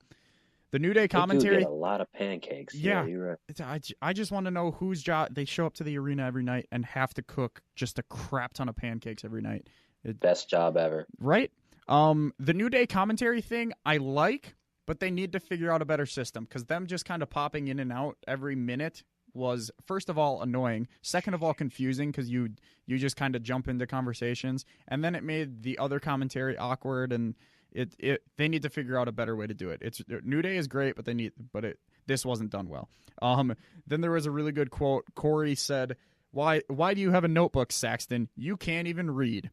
The New Day commentary. They do get a lot of pancakes. Yeah, you're right. I just want to know whose job. They show up to the arena every night and have to cook just a crap ton of pancakes every night. Best job ever. Right? The New Day commentary thing I like, but they need to figure out a better system because them just kind of popping in and out every minute was, first of all, annoying. Second of all, confusing because you just kind of jump into conversations, and then it made the other commentary awkward. And they need to figure out a better way to do it. New Day is great, but this wasn't done well. Then there was a really good quote. Corey said, "Why do you have a notebook, Saxton? You can't even read."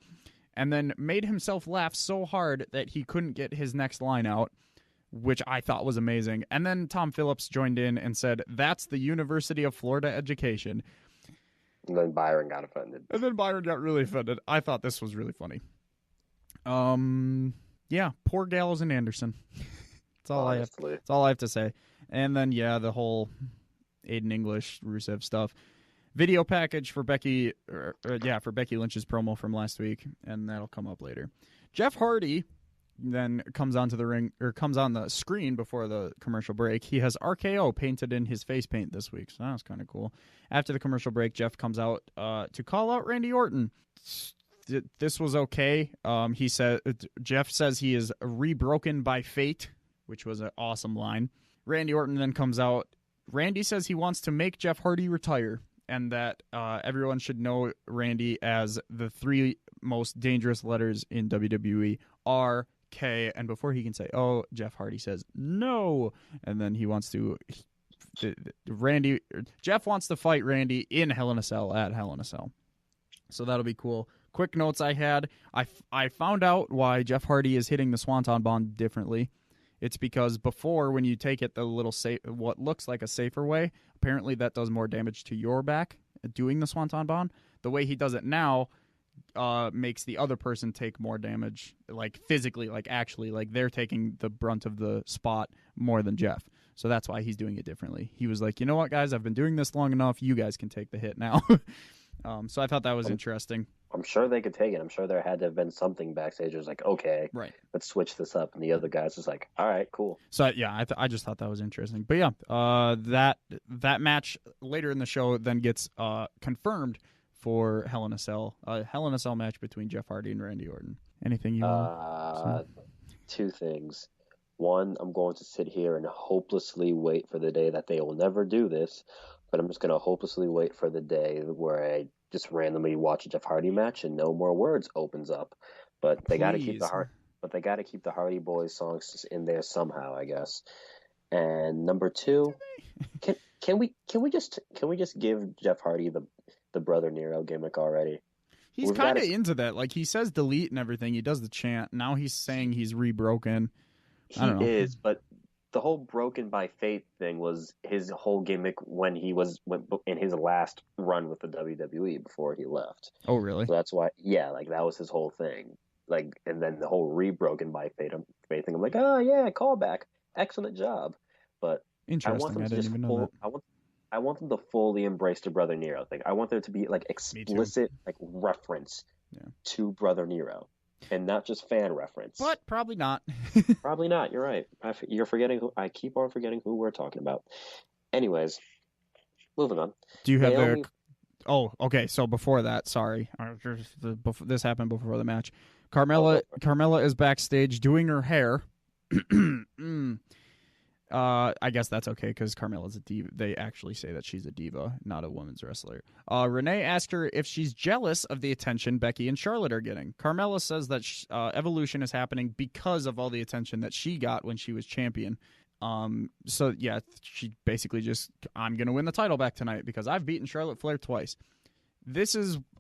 And then made himself laugh so hard that he couldn't get his next line out, which I thought was amazing. And then Tom Phillips joined in and said, "That's the University of Florida education." And then Byron got offended. And then Byron got really offended. I thought this was really funny. Yeah, poor Gallows and Anderson. That's all I have to say. And then the whole Aiden English Rusev stuff. Video package for Becky Lynch's promo from last week, and that'll come up later. Jeff Hardy then comes onto the ring, or comes on the screen before the commercial break. He has RKO painted in his face paint this week, so that was kind of cool. After the commercial break, Jeff comes out to call out Randy Orton. This was okay. Jeff says he is rebroken by fate, which was an awesome line. Randy Orton then comes out. Randy says he wants to make Jeff Hardy retire, and that everyone should know Randy as the 3 most dangerous letters in WWE, R, K, and before he can say, "Oh," Jeff Hardy says, "No," and then he wants to. Jeff wants to fight Randy in Hell in a Cell at Hell in a Cell, so that'll be cool. Quick notes I had. I found out why Jeff Hardy is hitting the Swanton Bomb differently. It's because before, when you take it the little what looks like a safer way, apparently that does more damage to your back doing the Swanton Bomb. The way he does it now makes the other person take more damage, like physically, like actually, like they're taking the brunt of the spot more than Jeff. So that's why he's doing it differently. He was like, you know what, guys, I've been doing this long enough. You guys can take the hit now. So I thought that was interesting. I'm sure they could take it. I'm sure there had to have been something backstage. It was like, okay, right, let's switch this up. And the other guys was like, all right, cool. So yeah, I just thought that was interesting. But yeah, that match later in the show then gets confirmed for Hell in a Cell. Hell in a Cell match between Jeff Hardy and Randy Orton. Anything you want? 2 things. One, I'm going to sit here and hopelessly wait for the day that they will never do this, but I'm just going to hopelessly wait for the day where I just randomly watch a Jeff Hardy match and No More Words opens up. But they got to keep the Hardy Boys songs in there somehow, I guess. And number 2, can we just give Jeff Hardy the Brother Nero gimmick already? He's kind of into that. Like, he says delete and everything. He does the chant. Now he's saying he's rebroken. I don't know. He is, but the whole broken by fate thing was his whole gimmick when he was in his last run with the WWE before he left. Oh, really? So that's why, like that was his whole thing. Like, and then the whole rebroken by fate thing. I'm like, oh yeah, callback, excellent job. But interesting. I didn't even know that. I want them to fully embrace the Brother Nero thing. I want there to be like explicit like reference to Brother Nero. And not just fan reference. But probably not. Probably not. You're right. You're forgetting I keep on forgetting who we're talking about. Anyways, moving on. Do you have Oh, okay. So before that, sorry. This happened before the match. Carmella is backstage doing her hair. I guess that's okay because Carmella's a diva. They actually say that she's a diva, not a women's wrestler. Renee asked her if she's jealous of the attention Becky and Charlotte are getting. Carmella says that Evolution is happening because of all the attention that she got when she was champion. So yeah, she basically just, I'm gonna win the title back tonight because I've beaten Charlotte Flair twice.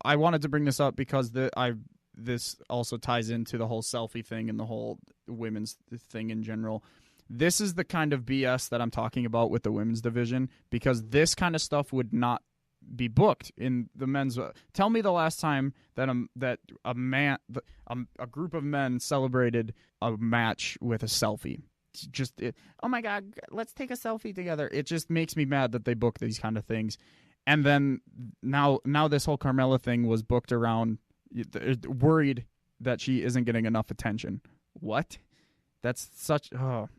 I wanted to bring this up because this also ties into the whole selfie thing and the whole women's thing in general. This is the kind of BS that I'm talking about with the women's division because this kind of stuff would not be booked in the men's. Tell me the last time that a group of men celebrated a match with a selfie. Oh my God, let's take a selfie together. It just makes me mad that they book these kind of things. And then now this whole Carmella thing was booked around worried that she isn't getting enough attention. What? That's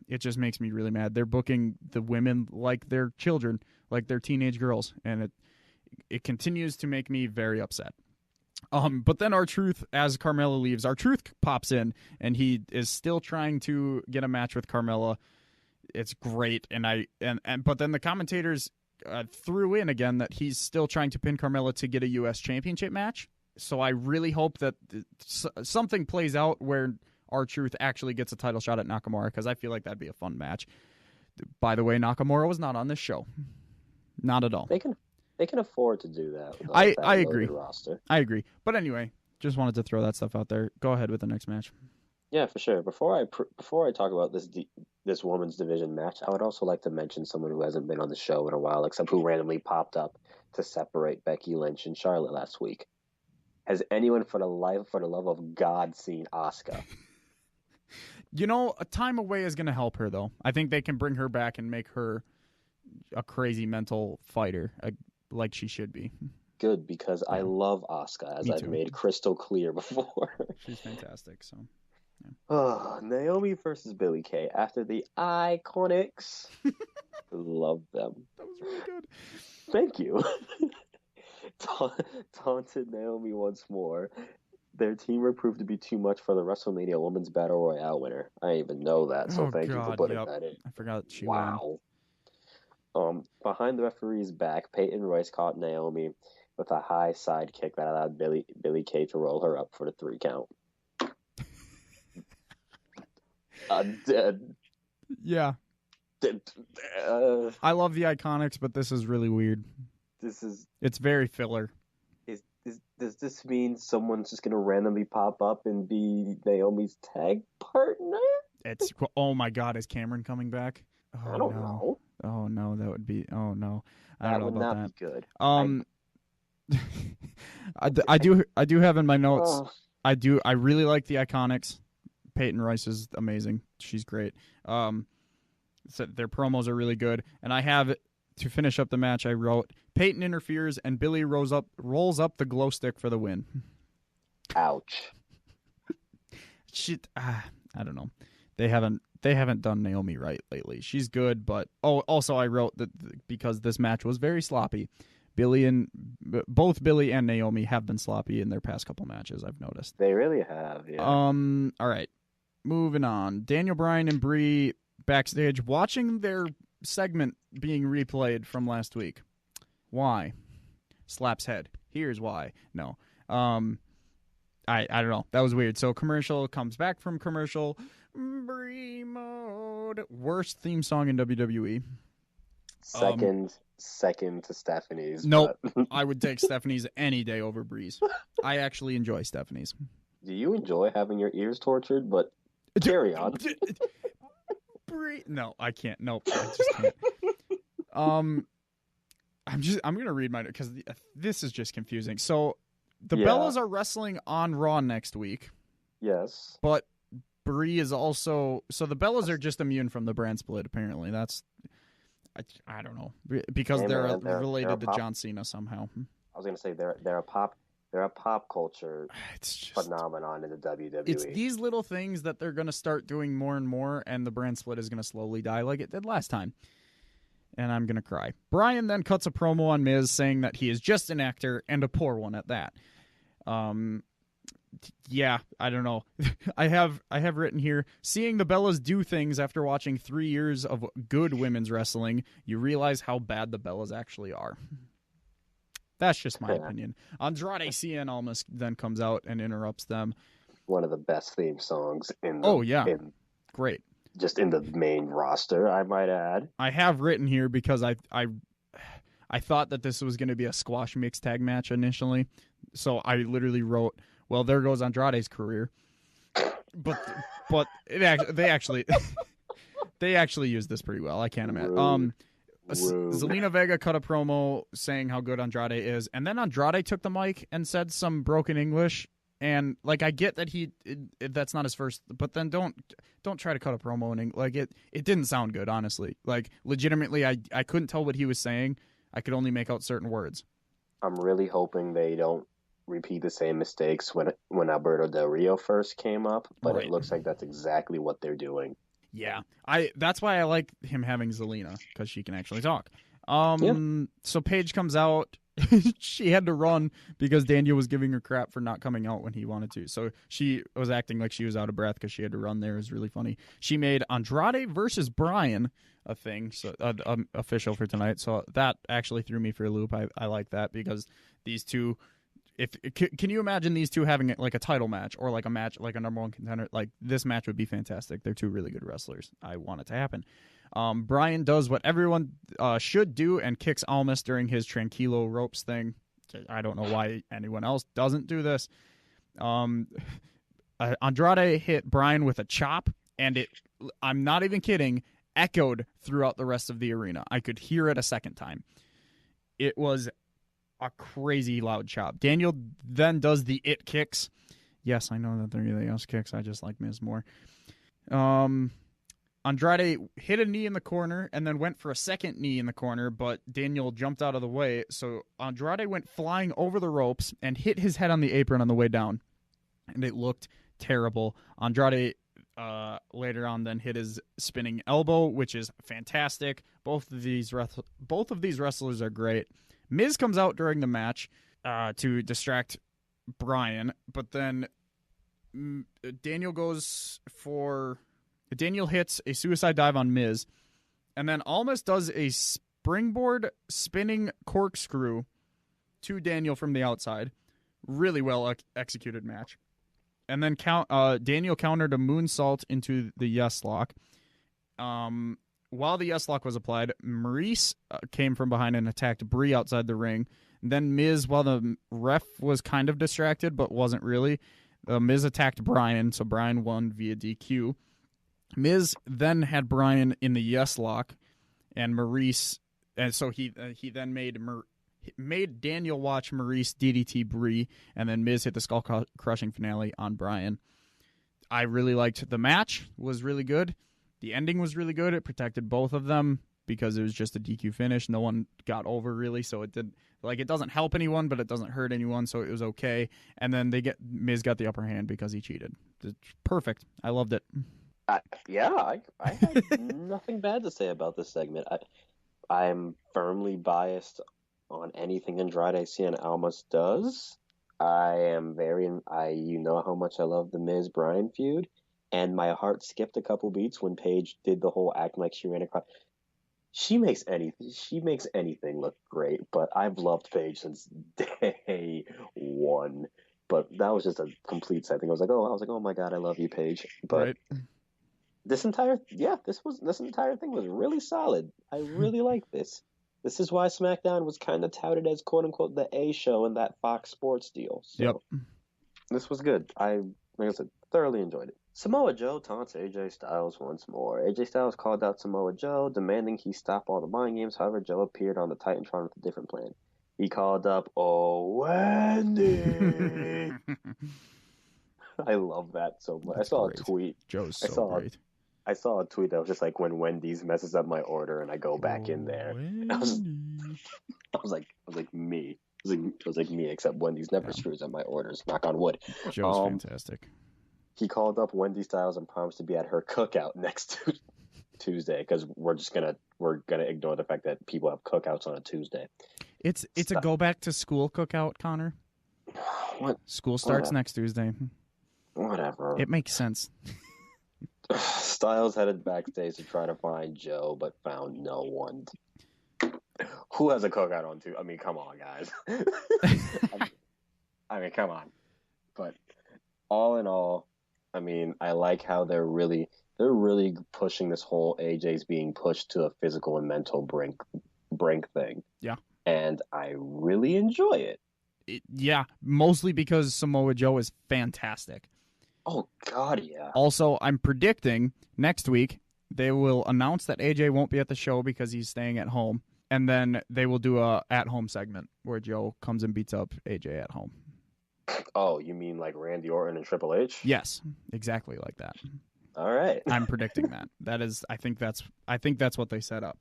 it just makes me really mad. They're booking the women like they're children, like they're teenage girls, and it continues to make me very upset. But then R-Truth, as Carmella leaves, R-Truth pops in, and he is still trying to get a match with Carmella. It's great, but then the commentators threw in again that he's still trying to pin Carmella to get a U.S. Championship match. So I really hope that something plays out where R-Truth actually gets a title shot at Nakamura, because I feel like that'd be a fun match. By the way, Nakamura was not on this show. Not at all. They can afford to do that. With I agree. Roster. I agree. But anyway, just wanted to throw that stuff out there. Go ahead with the next match. Yeah, for sure. Before I talk about this women's division match, I would also like to mention someone who hasn't been on the show in a while, except who randomly popped up to separate Becky Lynch and Charlotte last week. Has anyone for the love of God seen Asuka? You know, a time away is going to help her, though. I think they can bring her back and make her a crazy mental fighter, like she should be. Good, because I love Asuka, as I've made crystal clear before. She's fantastic, so... Yeah. Oh, Naomi versus Billie Kay after the Iconics. Love them. That was really good. Thank you. Taunted Naomi once more. Their teamwork proved to be too much for the WrestleMania Women's Battle Royale winner. I didn't even know that, so thank you for putting that in. I forgot she won. Wow. Behind the referee's back, Peyton Royce caught Naomi with a high side kick that allowed Billie Kay to roll her up for the 3 count. Dead. Yeah. I love the Iconics, but this is really weird. It's very filler. Does this mean someone's just gonna randomly pop up and be Naomi's tag partner? Oh my God, is Cameron coming back? Oh, I don't know. Oh no, that would be. Oh no, I that don't know would about not that. Be good. I do have in my notes. I really like the Iconics. Peyton Royce is amazing. She's great. So their promos are really good, and I have to finish up the match. I wrote Peyton interferes and Billie rolls up the glow stick for the win. Ouch. Shit. I don't know. They haven't done Naomi right lately. She's good, but also I wrote that because this match was very sloppy. Both Billie and Naomi have been sloppy in their past couple matches. I've noticed. They really have. Yeah. All right. Moving on. Daniel Bryan and Brie backstage watching their segment being replayed from last week. Why? Slaps head. Here's why. No. I don't know. That was weird. So commercial comes back from commercial. Brie mode. Worst theme song in WWE. Second to Stephanie's. Nope. I would take Stephanie's any day over Brie's. I actually enjoy Stephanie's. Do you enjoy having your ears tortured? But carry on. Brie. No, I can't. Nope. I just can't. I'm gonna read mine because this is just confusing. So the Bellas are wrestling on Raw next week. Yes. But Brie is also, so the Bellas are just immune from the brand split. Apparently, that's I don't know, because they're related to John Cena somehow. I was gonna say they're a pop culture phenomenon in the WWE. It's these little things that they're gonna start doing more and more, and the brand split is gonna slowly die like it did last time. And I'm gonna cry. Bryan then cuts a promo on Miz saying that he is just an actor and a poor one at that. Yeah, I don't know. I have written here, seeing the Bellas do things after watching 3 years of good women's wrestling, you realize how bad the Bellas actually are. That's just my opinion. Andrade Cien almost then comes out and interrupts them. One of the best theme songs in the Great. Just in the main roster, I might add. I have written here because I thought that this was going to be a squash mixed tag match initially. So I literally wrote, well, there goes Andrade's career. But they actually used this pretty well. I can't imagine. Zelina Vega cut a promo saying how good Andrade is, and then Andrade took the mic and said some broken English. And like, I get that that's not his first, but then don't try to cut a promo and like it didn't sound good, honestly. Like, legitimately, I couldn't tell what he was saying. I could only make out certain words. I'm really hoping they don't repeat the same mistakes when Alberto Del Rio first came up, but It looks like that's exactly what they're doing. Yeah, that's why I like him having Zelina, because she can actually talk. So Paige comes out. She had to run because Daniel was giving her crap for not coming out when he wanted to. So she was acting like she was out of breath because she had to run there. It was really funny. She made Andrade versus Bryan a thing, so official for tonight. So that actually threw me for a loop. I like that because these two. Can you imagine these two having like a title match or like a match like a number one contender? Like, this match would be fantastic. They're two really good wrestlers. I want it to happen. Bryan does what everyone should do and kicks Almas during his Tranquilo ropes thing. I don't know why anyone else doesn't do this. Andrade hit Bryan with a chop, and I'm not even kidding, echoed throughout the rest of the arena. I could hear it a second time. It was a crazy loud chop. Daniel then does the it kicks. Yes, I know that they're everything else kicks. I just like Miz more. Andrade hit a knee in the corner and then went for a second knee in the corner, but Daniel jumped out of the way. So Andrade went flying over the ropes and hit his head on the apron on the way down. And it looked terrible. Andrade later on then hit his spinning elbow, which is fantastic. Both of these wrestlers are great. Miz comes out during the match to distract Bryan, but then Daniel hits a suicide dive on Miz, and then Almas does a springboard spinning corkscrew to Daniel from the outside. Really well executed match. And then Daniel countered a moonsault into the yes lock. While the yes lock was applied, Maurice came from behind and attacked Brie outside the ring. And then Miz, while the ref was kind of distracted but wasn't really, Miz attacked Bryan, so Bryan won via DQ. Miz then had Bryan in the yes lock, and Maurice, and so he then made Daniel watch Maurice DDT Brie, and then Miz hit the skull crushing finale on Bryan. I really liked the match; was really good. The ending was really good. It protected both of them because it was just a DQ finish. No one got over really, so it doesn't help anyone, but it doesn't hurt anyone, so it was okay. And then Miz got the upper hand because he cheated. It's perfect. I loved it. I had nothing bad to say about this segment. I'm firmly biased on anything Andrade Cien Almas does. You know how much I love the Miz Bryan feud, and my heart skipped a couple beats when Paige did the whole acting like she ran across. She makes anything look great, but I've loved Paige since day one. But that was just a complete side thing. I was like, oh my god, I love you, Paige. But right. This entire thing was really solid. I really like this. This is why SmackDown was kind of touted as quote unquote the A show in that Fox Sports deal. So yep. This was good. Like I said, thoroughly enjoyed it. Samoa Joe taunts AJ Styles once more. AJ Styles called out Samoa Joe, demanding he stop all the mind games. However, Joe appeared on the Titantron with a different plan. He called up, "Oh, Wendy." I love that so much. That's I saw great. a tweet. Joe's so great. I saw a tweet that was just like, when Wendy's messes up my order and I go back in there. I was like me. It was like me, except Wendy's never screws up my orders. Knock on wood. Joe's fantastic. He called up Wendy Styles and promised to be at her cookout next Tuesday, because we're gonna ignore the fact that people have cookouts on a Tuesday. It's a go back to school cookout, Connor. What? School starts next Tuesday. Whatever. It makes sense. Styles headed backstage to try to find Joe, but found no one. Who has a cookout on too? I mean, come on, guys. I mean, come on. But all in all, I mean, I like how they're really pushing this whole AJ's being pushed to a physical and mental brink thing. Yeah. And I really enjoy it. Yeah, mostly because Samoa Joe is fantastic. Oh, God, yeah. Also, I'm predicting next week they will announce that AJ won't be at the show because he's staying at home. And then they will do a at-home segment where Joe comes and beats up AJ at home. Oh, you mean like Randy Orton and Triple H? Yes, exactly like that. All right. I'm predicting that. I think that's what they set up.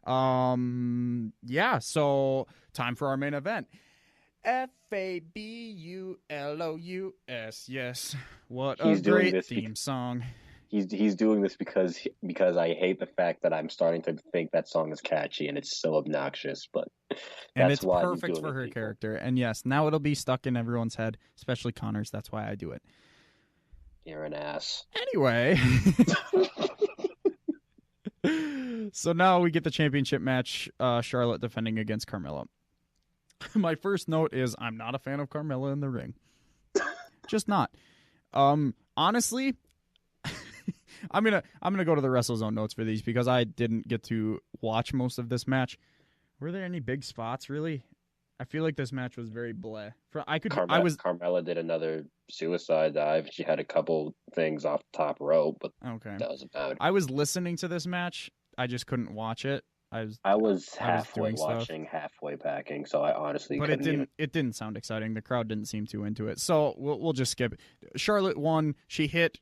Yeah, so time for our main event. Fabulous. Yes. What a great theme song. He's doing this because I hate the fact that I'm starting to think that song is catchy and it's so obnoxious, but and it's why perfect for her character. And yes, now it'll be stuck in everyone's head, especially Connor's. That's why I do it. You're an ass. Anyway. So now we get the championship match, Charlotte defending against Carmella. My first note is I'm not a fan of Carmella in the ring. Just not. Honestly, I'm gonna go to the WrestleZone notes for these because I didn't get to watch most of this match. Were there any big spots really? I feel like this match was very bleh. Carmella did another suicide dive. She had a couple things off the top rope, but okay, that was about it. I was listening to this match. I just couldn't watch it. I was halfway watching, halfway packing, so I honestly couldn't. It didn't sound exciting. The crowd didn't seem too into it, so we'll just skip it. Charlotte won. She hit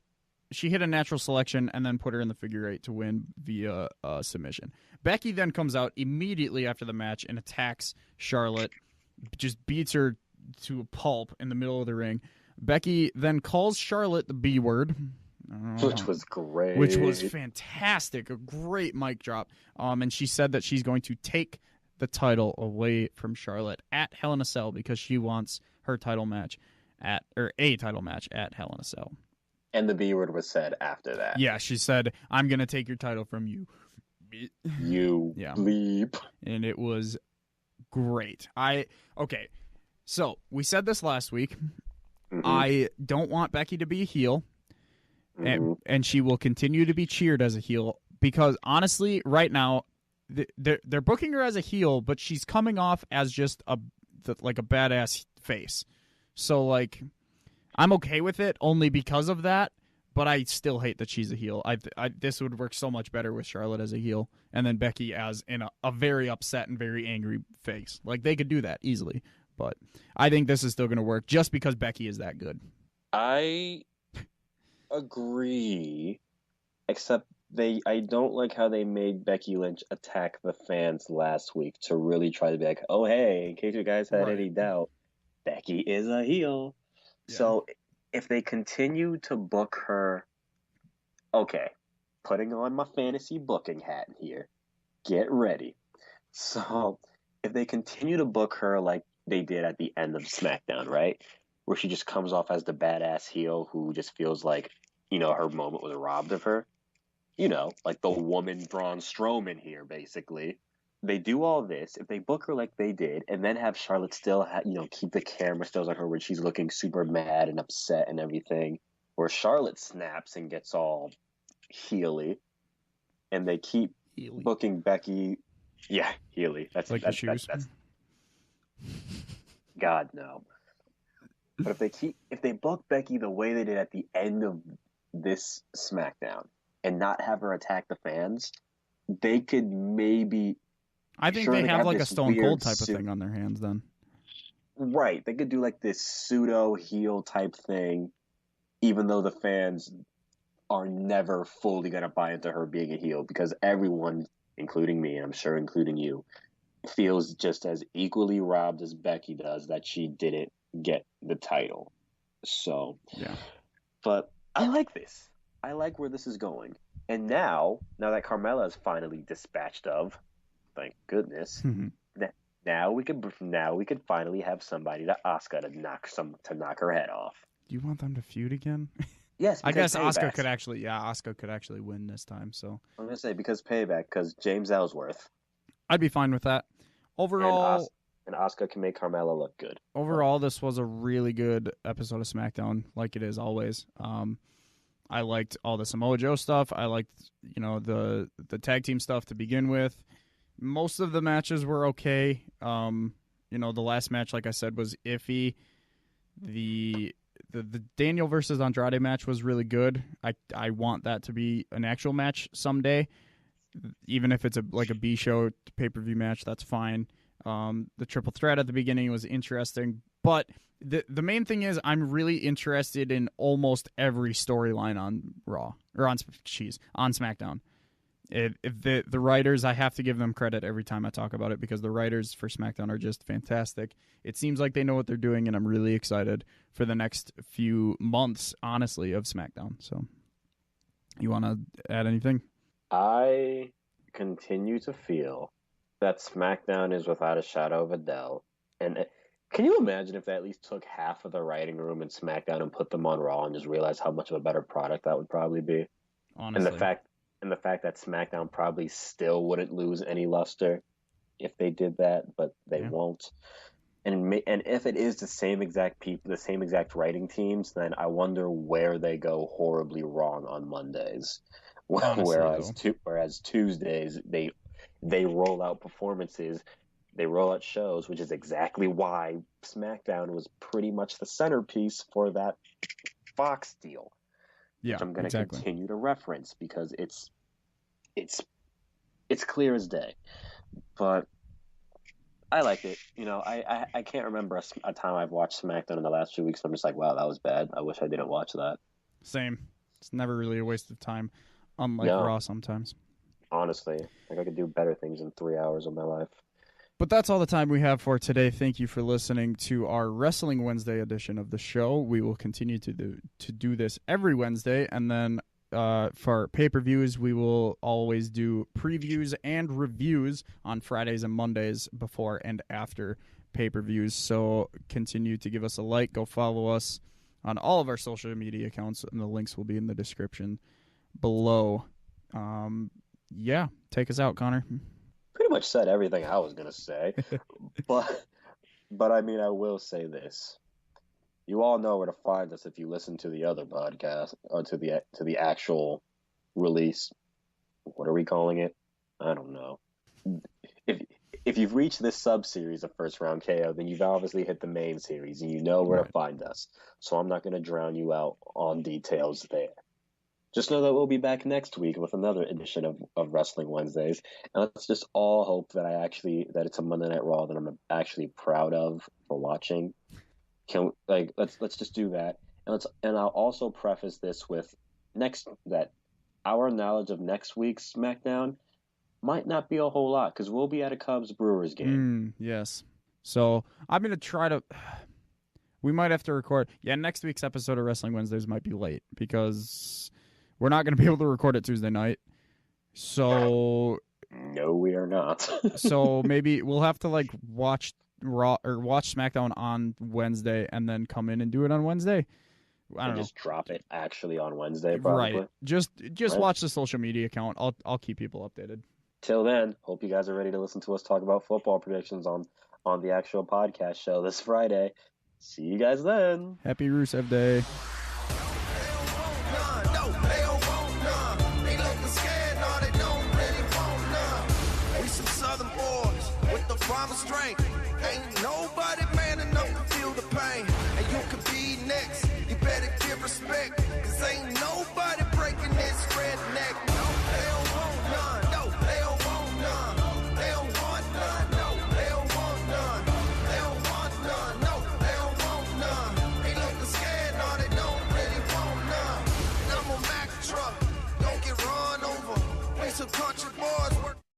a natural selection and then put her in the figure eight to win via submission. Becky then comes out immediately after the match and attacks Charlotte, just beats her to a pulp in the middle of the ring. Becky then calls Charlotte the B word. Which was great. Which was fantastic. A great mic drop. And she said that she's going to take the title away from Charlotte at Hell in a Cell because she wants her title match a title match at Hell in a Cell. And the B word was said after that. Yeah, she said, I'm going to take your title from you. You bleep. And it was great. Okay, so we said this last week. Mm-hmm. I don't want Becky to be a heel. And she will continue to be cheered as a heel because honestly, right now, they're booking her as a heel, but she's coming off as just a badass face. So like, I'm okay with it only because of that, but I still hate that she's a heel. This would work so much better with Charlotte as a heel, and then Becky as in a very upset and very angry face. Like they could do that easily, but I think this is still going to work just because Becky is that good. I agree, except I don't like how they made Becky Lynch attack the fans last week to really try to be like, oh hey, in case you guys had any doubt, Becky is a heel. Yeah. So if they continue to book her, okay, putting on my fantasy booking hat here, get ready. So if they continue to book her like they did at the end of SmackDown, right? Where she just comes off as the badass heel who just feels like, her moment was robbed of her. Like the woman Braun Strowman here, basically. They do all this. If they book her like they did, and then have Charlotte still, keep the camera stills on her when she's looking super mad and upset and everything, where Charlotte snaps and gets all heely, and they keep booking Becky. Yeah, heely. That's like the shoes. That's God no. But if they book Becky the way they did at the end of this SmackDown and not have her attack the fans, they could maybe. I think they have like a Stone Cold type of thing on their hands then. Right. They could do like this pseudo heel type thing, even though the fans are never fully going to buy into her being a heel because everyone, including me, I'm sure including you, feels just as equally robbed as Becky does that she didn't get the title. So, yeah. But I like this. I like where this is going. And now that Carmella is finally dispatched of, thank goodness, Now we could finally have somebody to Asuka to knock her head off. Do you want them to feud again? Yes, I guess Asuka Asuka could actually win this time. So I'm gonna say because payback, because James Ellsworth I'd be fine with that. Overall, and Asuka can make Carmella look good. Overall, this was a really good episode of SmackDown, like it is always. I liked all the Samoa Joe stuff. I liked, the tag team stuff to begin with. Most of the matches were okay. The last match, like I said, was iffy. The Daniel versus Andrade match was really good. I want that to be an actual match someday, even if it's a B show pay-per-view match. That's fine. The triple threat at the beginning was interesting, but the main thing is I'm really interested in almost every storyline on Raw or on SmackDown. If the writers, I have to give them credit every time I talk about it because the writers for SmackDown are just fantastic. It seems like they know what they're doing, and I'm really excited for the next few months, honestly, of SmackDown. So, you want to add anything? I continue to feel that SmackDown is without a shadow of a doubt. And can you imagine if they at least took half of the writing room in SmackDown and put them on Raw and just realize how much of a better product that would probably be? Honestly. And the fact that SmackDown probably still wouldn't lose any luster if they did that, but they won't. And if it is the same exact people, the same exact writing teams, then I wonder where they go horribly wrong on Mondays. Honestly, whereas Tuesdays they roll out performances, they roll out shows, which is exactly why SmackDown was pretty much the centerpiece for that Fox deal. Yeah, which I'm going to continue to reference because it's clear as day. But I liked it. I can't remember a time I've watched SmackDown in the last few weeks. I'm just like, wow, that was bad. I wish I didn't watch that. Same. It's never really a waste of time, unlike Raw sometimes. Honestly, I could do better things in 3 hours of my life. But that's all the time we have for today. Thank you for listening to our Wrestling Wednesday edition of the show. We will continue to do this every Wednesday, and then for pay-per-views, we will always do previews and reviews on Fridays and Mondays before and after pay-per-views. So continue to give us a like. Go follow us on all of our social media accounts, and the links will be in the description below. Take us out, Connor. Pretty much said everything I was gonna say, but I mean, I will say this: you all know where to find us if you listen to the other podcast or to the actual release. What are we calling it? I don't know. If you've reached this sub series of First Round KO, then you've obviously hit the main series and you know where to find us. So I'm not gonna drown you out on details there. Just know that we'll be back next week with another edition of Wrestling Wednesdays. And let's just all hope that it's a Monday Night Raw that I'm actually proud of for watching. Let's just do that. And I'll also preface this with that our knowledge of next week's SmackDown might not be a whole lot because we'll be at a Cubs Brewers game. Yes. So I'm gonna try to. We might have to record. Yeah, next week's episode of Wrestling Wednesdays might be late because we're not going to be able to record it Tuesday night. So no, we are not. So maybe we'll have to watch Raw or watch SmackDown on Wednesday and then come in and do it on Wednesday. I don't know. Just drop it actually on Wednesday, probably. Right. Just watch the social media account. I'll keep people updated. Till then, hope you guys are ready to listen to us talk about football predictions on the actual podcast show this Friday. See you guys then. Happy Rusev Day. Strength. Ain't nobody man enough to feel the pain. And you could be next. You better give respect. Cause ain't nobody breaking this redneck. No, they don't want none. No, they don't want none. They don't want none. No, they don't want none. They don't want none. No, they don't want none. They looking scared. No, they don't really want none. And I'm a Mack truck. Don't get run over. We some country boys work.